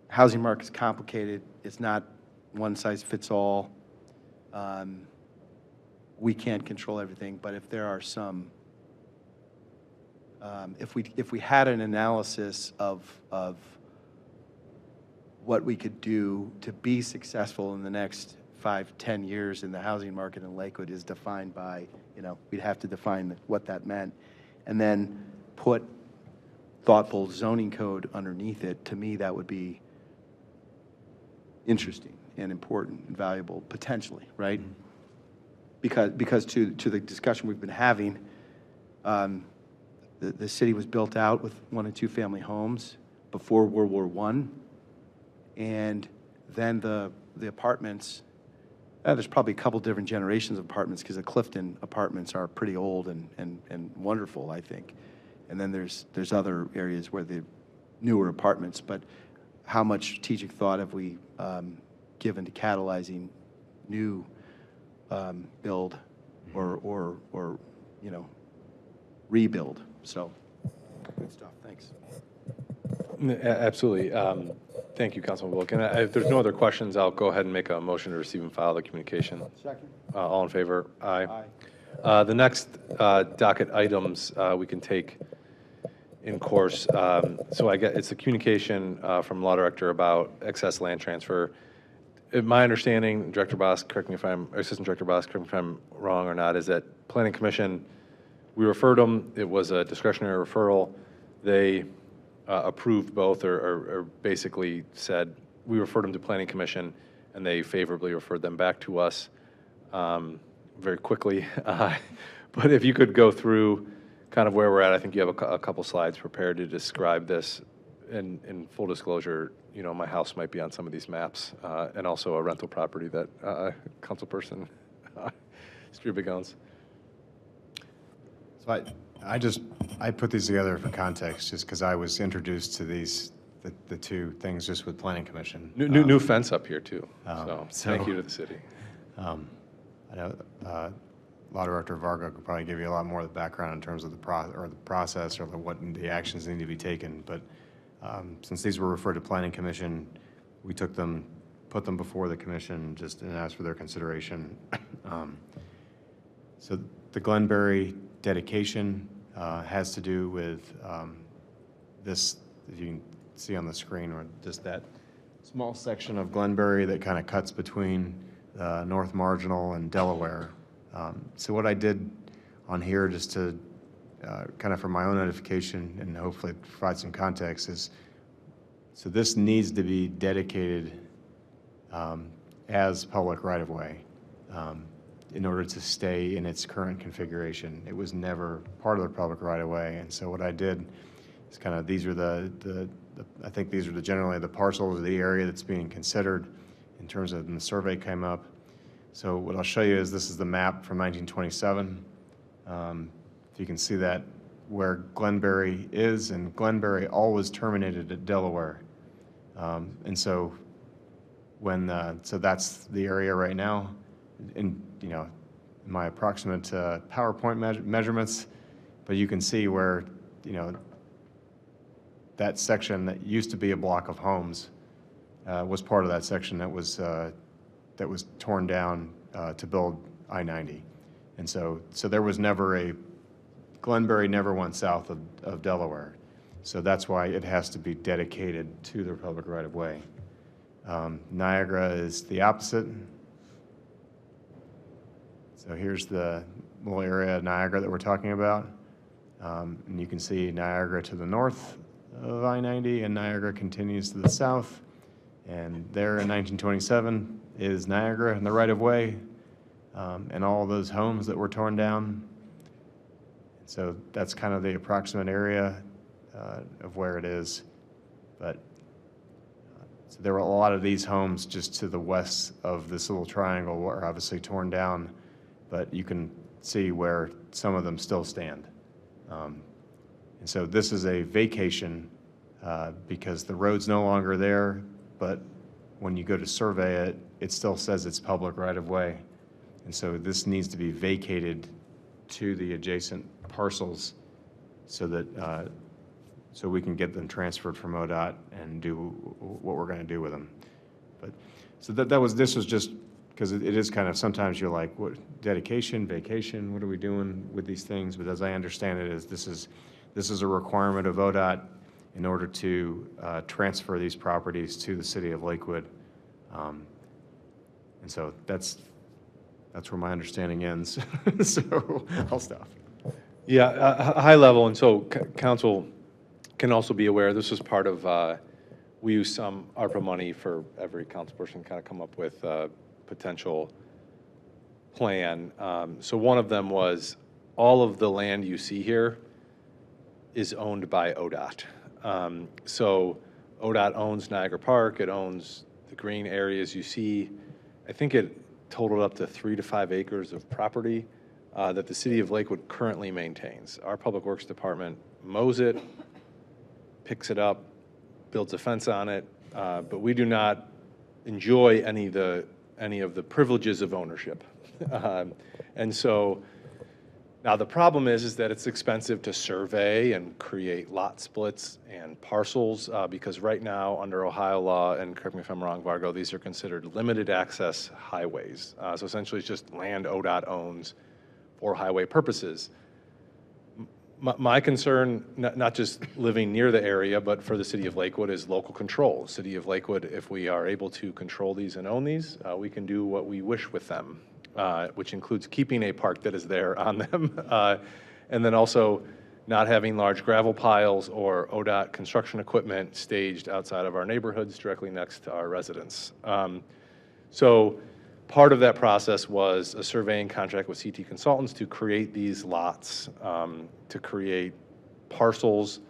Housing market's complicated. It's not one size fits all. We can't control everything, but if there are some, if we had an analysis of what we could do to be successful in the next 5-10 years in the housing market in Lakewood is defined by, you know, we'd have to define what that meant, and then put thoughtful zoning code underneath it. To me, that would be interesting and important and valuable, potentially, right? Because to the discussion we've been having, the city was built out with 1- and 2-family homes before World War I, and then the apartments, there's probably a couple different generations of apartments, because the Clifton apartments are pretty old and wonderful, I think. And then there's other areas where the newer apartments, but how much strategic thought have we given to catalyzing new build or you know, rebuild. So, good stuff. Thanks. Absolutely. Thank you, Councilman Wilk. And if there's no other questions, I'll go ahead and make a motion to receive and file the communication. Second. All in favor? Aye. The next docket items we can take in course. So I get it's a communication from Law Director about excess land transfer. My understanding, Director Boss, correct me if I'm, Assistant Director Boss, correct me if I'm wrong or not, is that Planning Commission, we referred them. It was a discretionary referral. They approved both, or basically said we referred them to Planning Commission, and they favorably referred them back to us very quickly. But if you could go through kind of where we're at, I think you have a couple slides prepared to describe this. In full disclosure, you know, my house might be on some of these maps, and also a rental property that Councilperson Strubig owns. So I put these together for context just because I was introduced to these, the two things just with Planning Commission. New fence up here too, so so- thank you to the city. I know Law Director Varga could probably give you a lot more of the background in terms of the process or what the actions need to be taken. But since these were referred to Planning Commission, we took them, put them before the commission just and asked for their consideration. So the Glenberry dedication has to do with this, if you can see on the screen, or just that small section of Glenberry that kind of cuts between North Marginal and Delaware. So what I did on here, just to kind of for my own edification and hopefully provide some context, is so this needs to be dedicated as public right-of-way in order to stay in its current configuration. It was never part of the public right-of-way, and so what I did is kind of, these are I think these are generally the parcels of the area that's being considered in terms of when the survey came up. So what I'll show you is this is the map from 1927. If you can see that where Glenberry is, and Glenberry always terminated at Delaware. And so so that's the area right now. In, you know, my approximate PowerPoint measurements, but you can see where, you know, that section that used to be a block of homes was part of that section that was torn down to build I-90. And so there was never Glenberry never went south of Delaware. So that's why it has to be dedicated to the public right-of-way. Niagara is the opposite. So here's the little area of Niagara that we're talking about. And you can see Niagara to the north of I-90, and Niagara continues to the south. And there in 1927 is Niagara and the right-of-way, and all those homes that were torn down. So that's kind of the approximate area of where it is. But so there were a lot of these homes just to the west of this little triangle were obviously torn down, but you can see where some of them still stand. And so this is a vacation because the road's no longer there, but when you go to survey it, it still says it's public right-of-way. And so this needs to be vacated to the adjacent parcels so that so we can get them transferred from ODOT and do what we're going to do with them. But so this was just because it is kind of, sometimes you're like, what, dedication, vacation, what are we doing with these things? But as I understand it, this is a requirement of ODOT in order to transfer these properties to the city of Lakewood. And so that's where my understanding ends. So I'll stop. Yeah, high level, and so council can also be aware, this was part of, we use some ARPA money for every council person kind of come up with a potential plan. So one of them was all of the land you see here is owned by ODOT. So ODOT owns Niagara Park, it owns the green areas you see. I think it totaled up to 3 to 5 acres of property that the city of Lakewood currently maintains. Our Public Works Department mows it, picks it up, builds a fence on it, but we do not enjoy any of the any of the privileges of ownership. And so now the problem is that it's expensive to survey and create lot splits and parcels because right now under Ohio law, and correct me if I'm wrong, Vargo, these are considered limited access highways. So essentially it's just land ODOT owns for highway purposes. My concern, not just living near the area, but for the city of Lakewood, is local control. City of Lakewood, if we are able to control these and own these, we can do what we wish with them, which includes keeping a park that is there on them, and then also not having large gravel piles or ODOT construction equipment staged outside of our neighborhoods directly next to our residents. So part of that process was a surveying contract with CT Consultants to create these lots, to create parcels,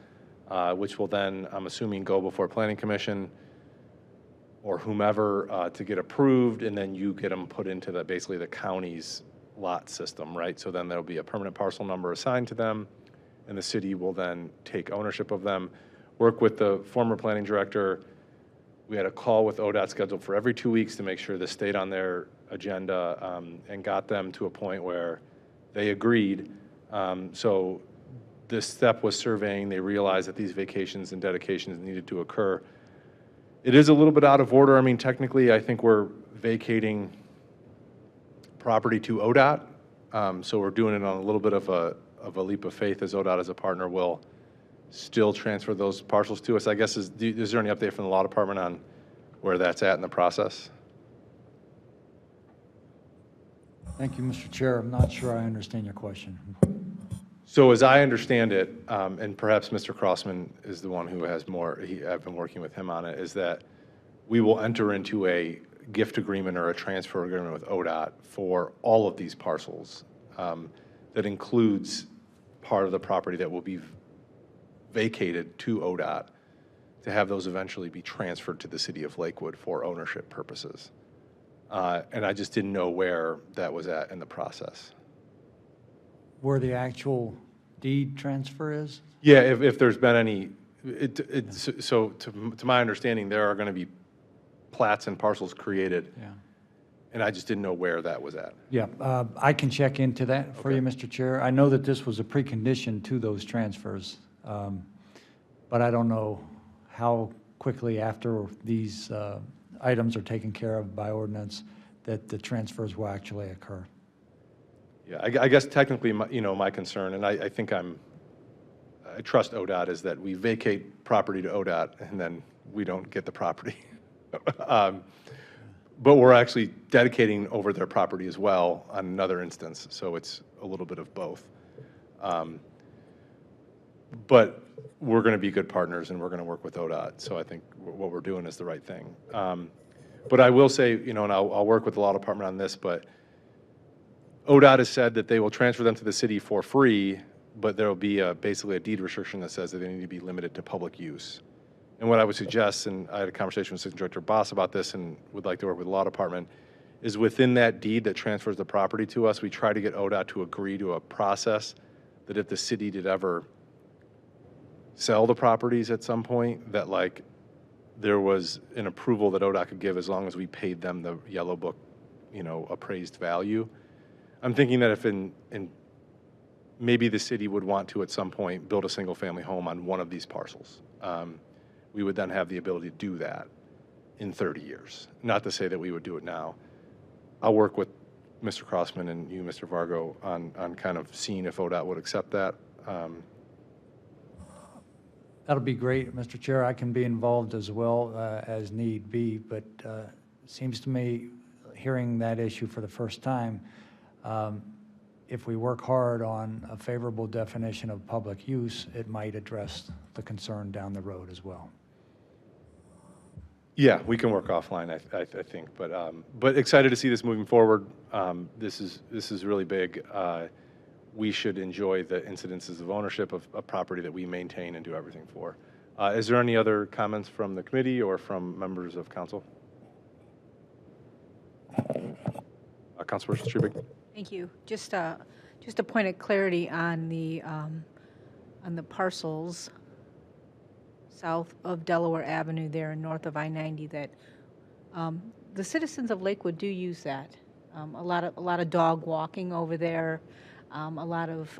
which will then, I'm assuming, go before Planning Commission or whomever to get approved, and then you get them put into basically the county's lot system, right? So then there'll be a permanent parcel number assigned to them, and the city will then take ownership of them, work with the former planning director. We had a call with ODOT scheduled for every 2 weeks to make sure this stayed on their agenda, and got them to a point where they agreed. So this step was surveying. They realized that these vacations and dedications needed to occur. It is a little bit out of order. I mean, technically, I think we're vacating property to ODOT. So we're doing it on a little bit of a leap of faith, as ODOT as a partner will still transfer those parcels to us. I guess, is there any update from the law department on where that's at in the process? Thank you, Mr. Chair. I'm not sure I understand your question. So as I understand it, and perhaps Mr. Crossman is the one who has more, I've been working with him on it, is that we will enter into a gift agreement or a transfer agreement with ODOT for all of these parcels. That includes part of the property that will be vacated to ODOT, to have those eventually be transferred to the city of Lakewood for ownership purposes. And I just didn't know where that was at in the process. Where the actual deed transfer is? Yeah, if there's been any, so to my understanding, there are going to be plats and parcels created. Yeah. And I just didn't know where that was at. Yeah, I can check into that for you, Mr. Chair. I know that this was a precondition to those transfers, but I don't know how quickly after these items are taken care of by ordinance that the transfers will actually occur. Yeah, I guess technically, my concern, and I think I trust ODOT, is that we vacate property to ODOT and then we don't get the property. But we're actually dedicating over their property as well on another instance, so it's a little bit of both. But we're going to be good partners and we're going to work with ODOT, so I think what we're doing is the right thing. But I will say, and I'll work with the law department on this, but ODOT has said that they will transfer them to the city for free, but there will be basically a deed restriction that says that they need to be limited to public use. And what I would suggest, and I had a conversation with Assistant Director Boss about this and would like to work with the law department, is within that deed that transfers the property to us, we try to get ODOT to agree to a process that if the city did ever sell the properties at some point, that there was an approval that ODOT could give as long as we paid them the yellow book, appraised value. I'm thinking that if maybe the city would want to at some point build a single family home on one of these parcels. We would then have the ability to do that in 30 years. Not to say that we would do it now. I'll work with Mr. Crossman and you, Mr. Vargo, on kind of seeing if ODOT would accept that. That'll be great, Mr. Chair. I can be involved as well as need be, but it seems to me, hearing that issue for the first time, if we work hard on a favorable definition of public use, it might address the concern down the road as well. Yeah, we can work offline, I think, but excited to see this moving forward. This is really big. We should enjoy the incidences of ownership of a property that we maintain and do everything for. Is there any other comments from the committee or from members of council? Councilperson Strubig. Thank you. Just a point of clarity on the parcels south of Delaware Avenue there and north of I-90 that the citizens of Lakewood do use that. A lot of dog walking over there, a lot of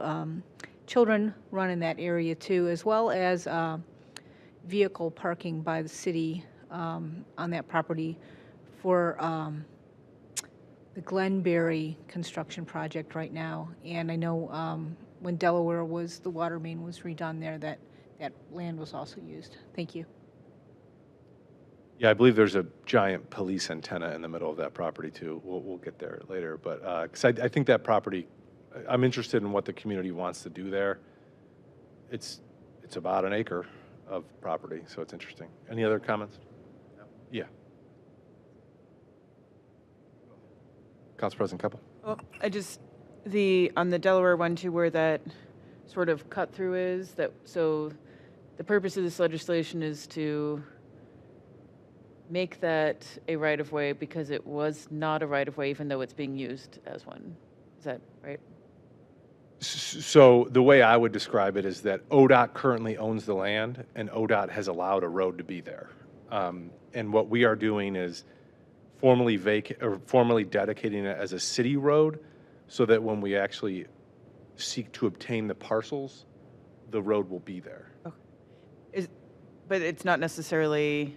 children run in that area too, as well as vehicle parking by the city on that property for the Glenberry construction project right now. And I know when Delaware was, the water main was redone there, that land was also used. Thank you. Yeah, I believe there's a giant police antenna in the middle of that property too. We'll get there later, but because I think that property, I'm interested in what the community wants to do there. It's about an acre of property, so it's interesting. Any other comments? No. Yeah. Council President Keppel. Well, on the Delaware one too, where that sort of cut through is, so the purpose of this legislation is to make that a right-of-way because it was not a right-of-way even though it's being used as one. Is that right? So the way I would describe it is that ODOT currently owns the land, and ODOT has allowed a road to be there. And what we are doing is formally dedicating it as a city road, so that when we actually seek to obtain the parcels, the road will be there. Okay. But it's not necessarily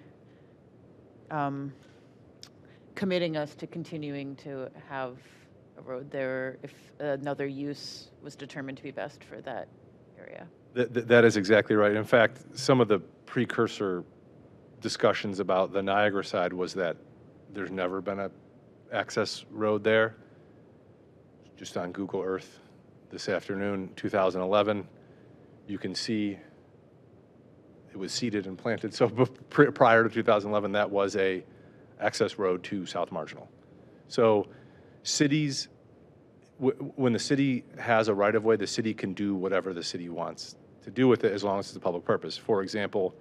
committing us to continuing to have a road there if another use was determined to be best for that area. That is exactly right. In fact, some of the precursor discussions about the Niagara side was that there's never been an access road there. Just on Google Earth this afternoon, 2011, you can see it was seeded and planted. So prior to 2011, that was a access road to South Marginal. So cities, when the city has a right-of-way, the city can do whatever the city wants to do with it as long as it's a public purpose. For example,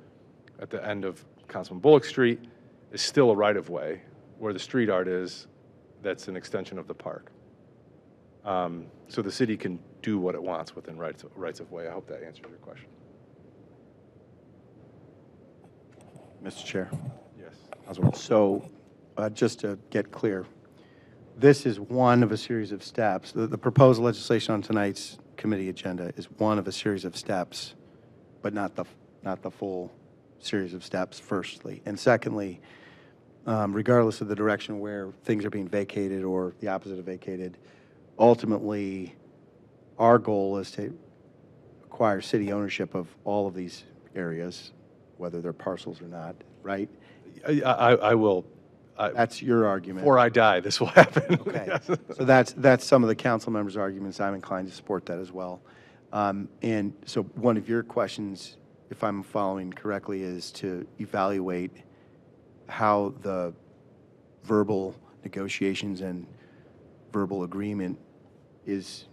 at the end of Councilman Bullock Street is still a right-of-way. Where the street art is, that's an extension of the park. So the city can do what it wants within rights of way. I hope that answers your question. Mr. Chair. Yes. So just to get clear, this is one of a series of steps. The proposed legislation on tonight's committee agenda is one of a series of steps, but not the full series of steps, firstly. And secondly, regardless of the direction where things are being vacated or the opposite of vacated, ultimately, our goal is to acquire city ownership of all of these areas, whether they're parcels or not, right? I will. That's your argument. Before I die, this will happen. Okay. Yes. So that's some of the council members' arguments. I'm inclined to support that as well. And so one of your questions, if I'm following correctly, is to evaluate how the verbal negotiations and verbal agreement is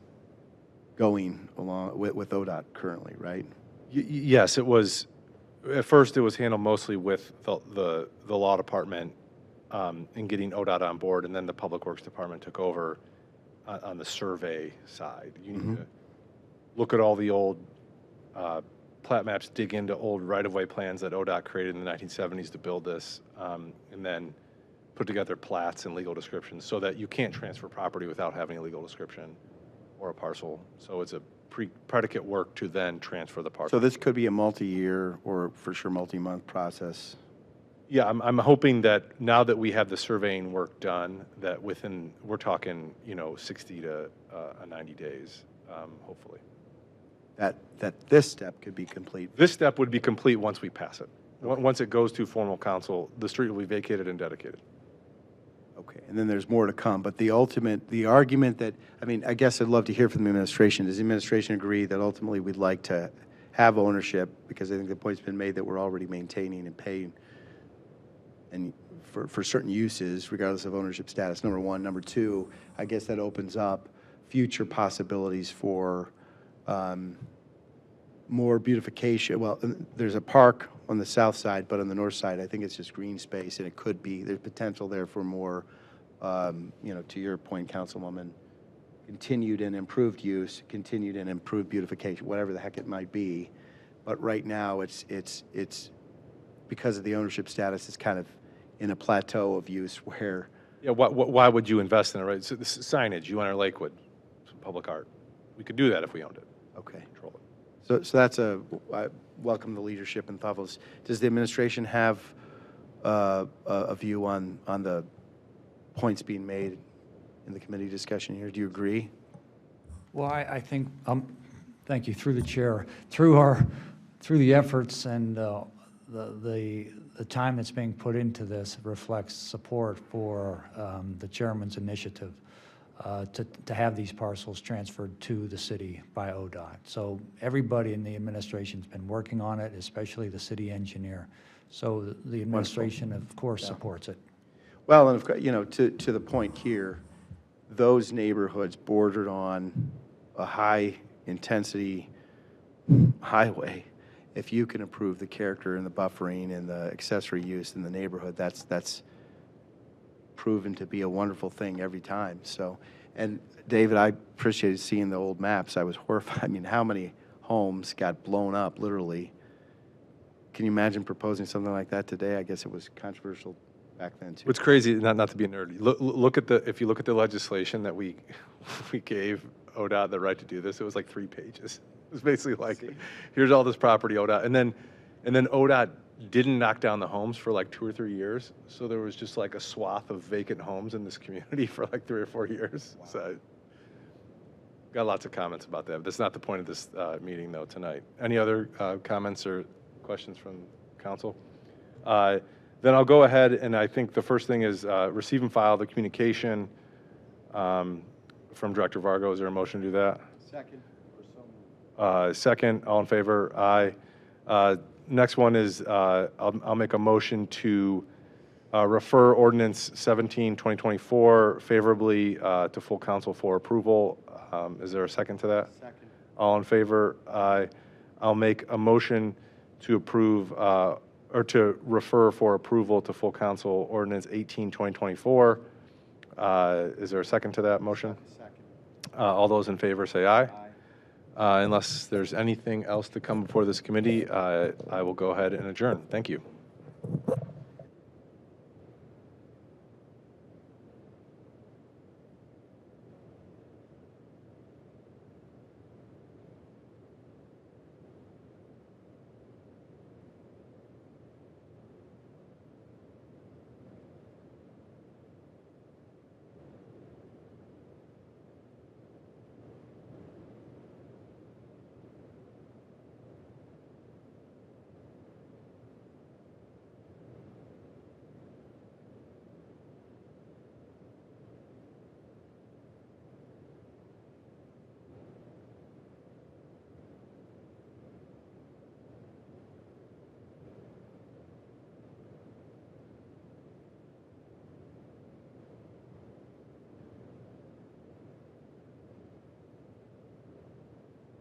going along with ODOT currently, right? Yes, it was. At first, it was handled mostly with the law department and getting ODOT on board, and then the Public Works Department took over on the survey side. You need to look at all the old plat maps, dig into old right-of-way plans that ODOT created in the 1970s to build this, and then put together plats and legal descriptions so that you can't transfer property without having a legal description or a parcel. So it's a predicate work to then transfer the parcel. So this could be a multi-year or for sure multi-month process. Yeah, I'm hoping that now that we have the surveying work done, that we're talking, 60 to 90 days, hopefully. That this step could be complete. This step would be complete once we pass it. Once it goes to formal council, the street will be vacated and dedicated. Okay, and then there's more to come. But the argument that, I guess I'd love to hear from the administration. Does the administration agree that ultimately we'd like to have ownership? Because I think the point's been made that we're already maintaining and paying and for certain uses, regardless of ownership status, number one. Number two, I guess that opens up future possibilities for more beautification. Well, there's a park on the south side, but on the north side, I think it's just green space, and it could be, there's potential there for more, to your point, Councilwoman, continued and improved use, continued and improved beautification, whatever the heck it might be. But right now, it's because of the ownership status, it's kind of in a plateau of use where, Yeah, why would you invest in it, right? So this is signage, you enter Lakewood, some public art. We could do that if we owned it, okay. control it. So that's I welcome the leadership and thoughtfulness. Does the administration have a view on the points being made in the committee discussion here? Do you agree? Well, I think, thank you, through the chair, through the efforts and the time that's being put into this reflects support for the chairman's initiative to have these parcels transferred to the city by ODOT. So everybody in the administration's been working on it, especially the city engineer. So the administration, of course, supports it. Well, and to the point here, those neighborhoods bordered on a high-intensity highway, if you can improve the character and the buffering and the accessory use in the neighborhood, that's proven to be a wonderful thing every time. So, and David, I appreciated seeing the old maps. I was horrified. I mean, how many homes got blown up, literally? Can you imagine proposing something like that today? I guess it was controversial back then, too. What's crazy, not to be nerdy, if you look at the legislation that we gave ODOT the right to do this, it was like 3 pages. It was basically like, here's all this property, ODOT. And then ODOT didn't knock down the homes for like 2 or 3 years. So there was just like a swath of vacant homes in this community for like 3 or 4 years. Wow. So got lots of comments about that. But that's not the point of this meeting, though, tonight. Any other comments or questions from council? Then I'll go ahead, and I think the first thing is receive and file the communication from Director Vargo. Is there a motion to do that? Second. Second, all in favor? Aye. Next one is I'll make a motion to refer ordinance 17/2024 favorably to full council for approval. Is there a second to that? Second. All in favor? Aye. I'll make a motion to approve or to refer for approval to full council ordinance 18/2024. Is there a second to that motion? Second. All those in favor say aye. Unless there's anything else to come before this committee, I will go ahead and adjourn. Thank you.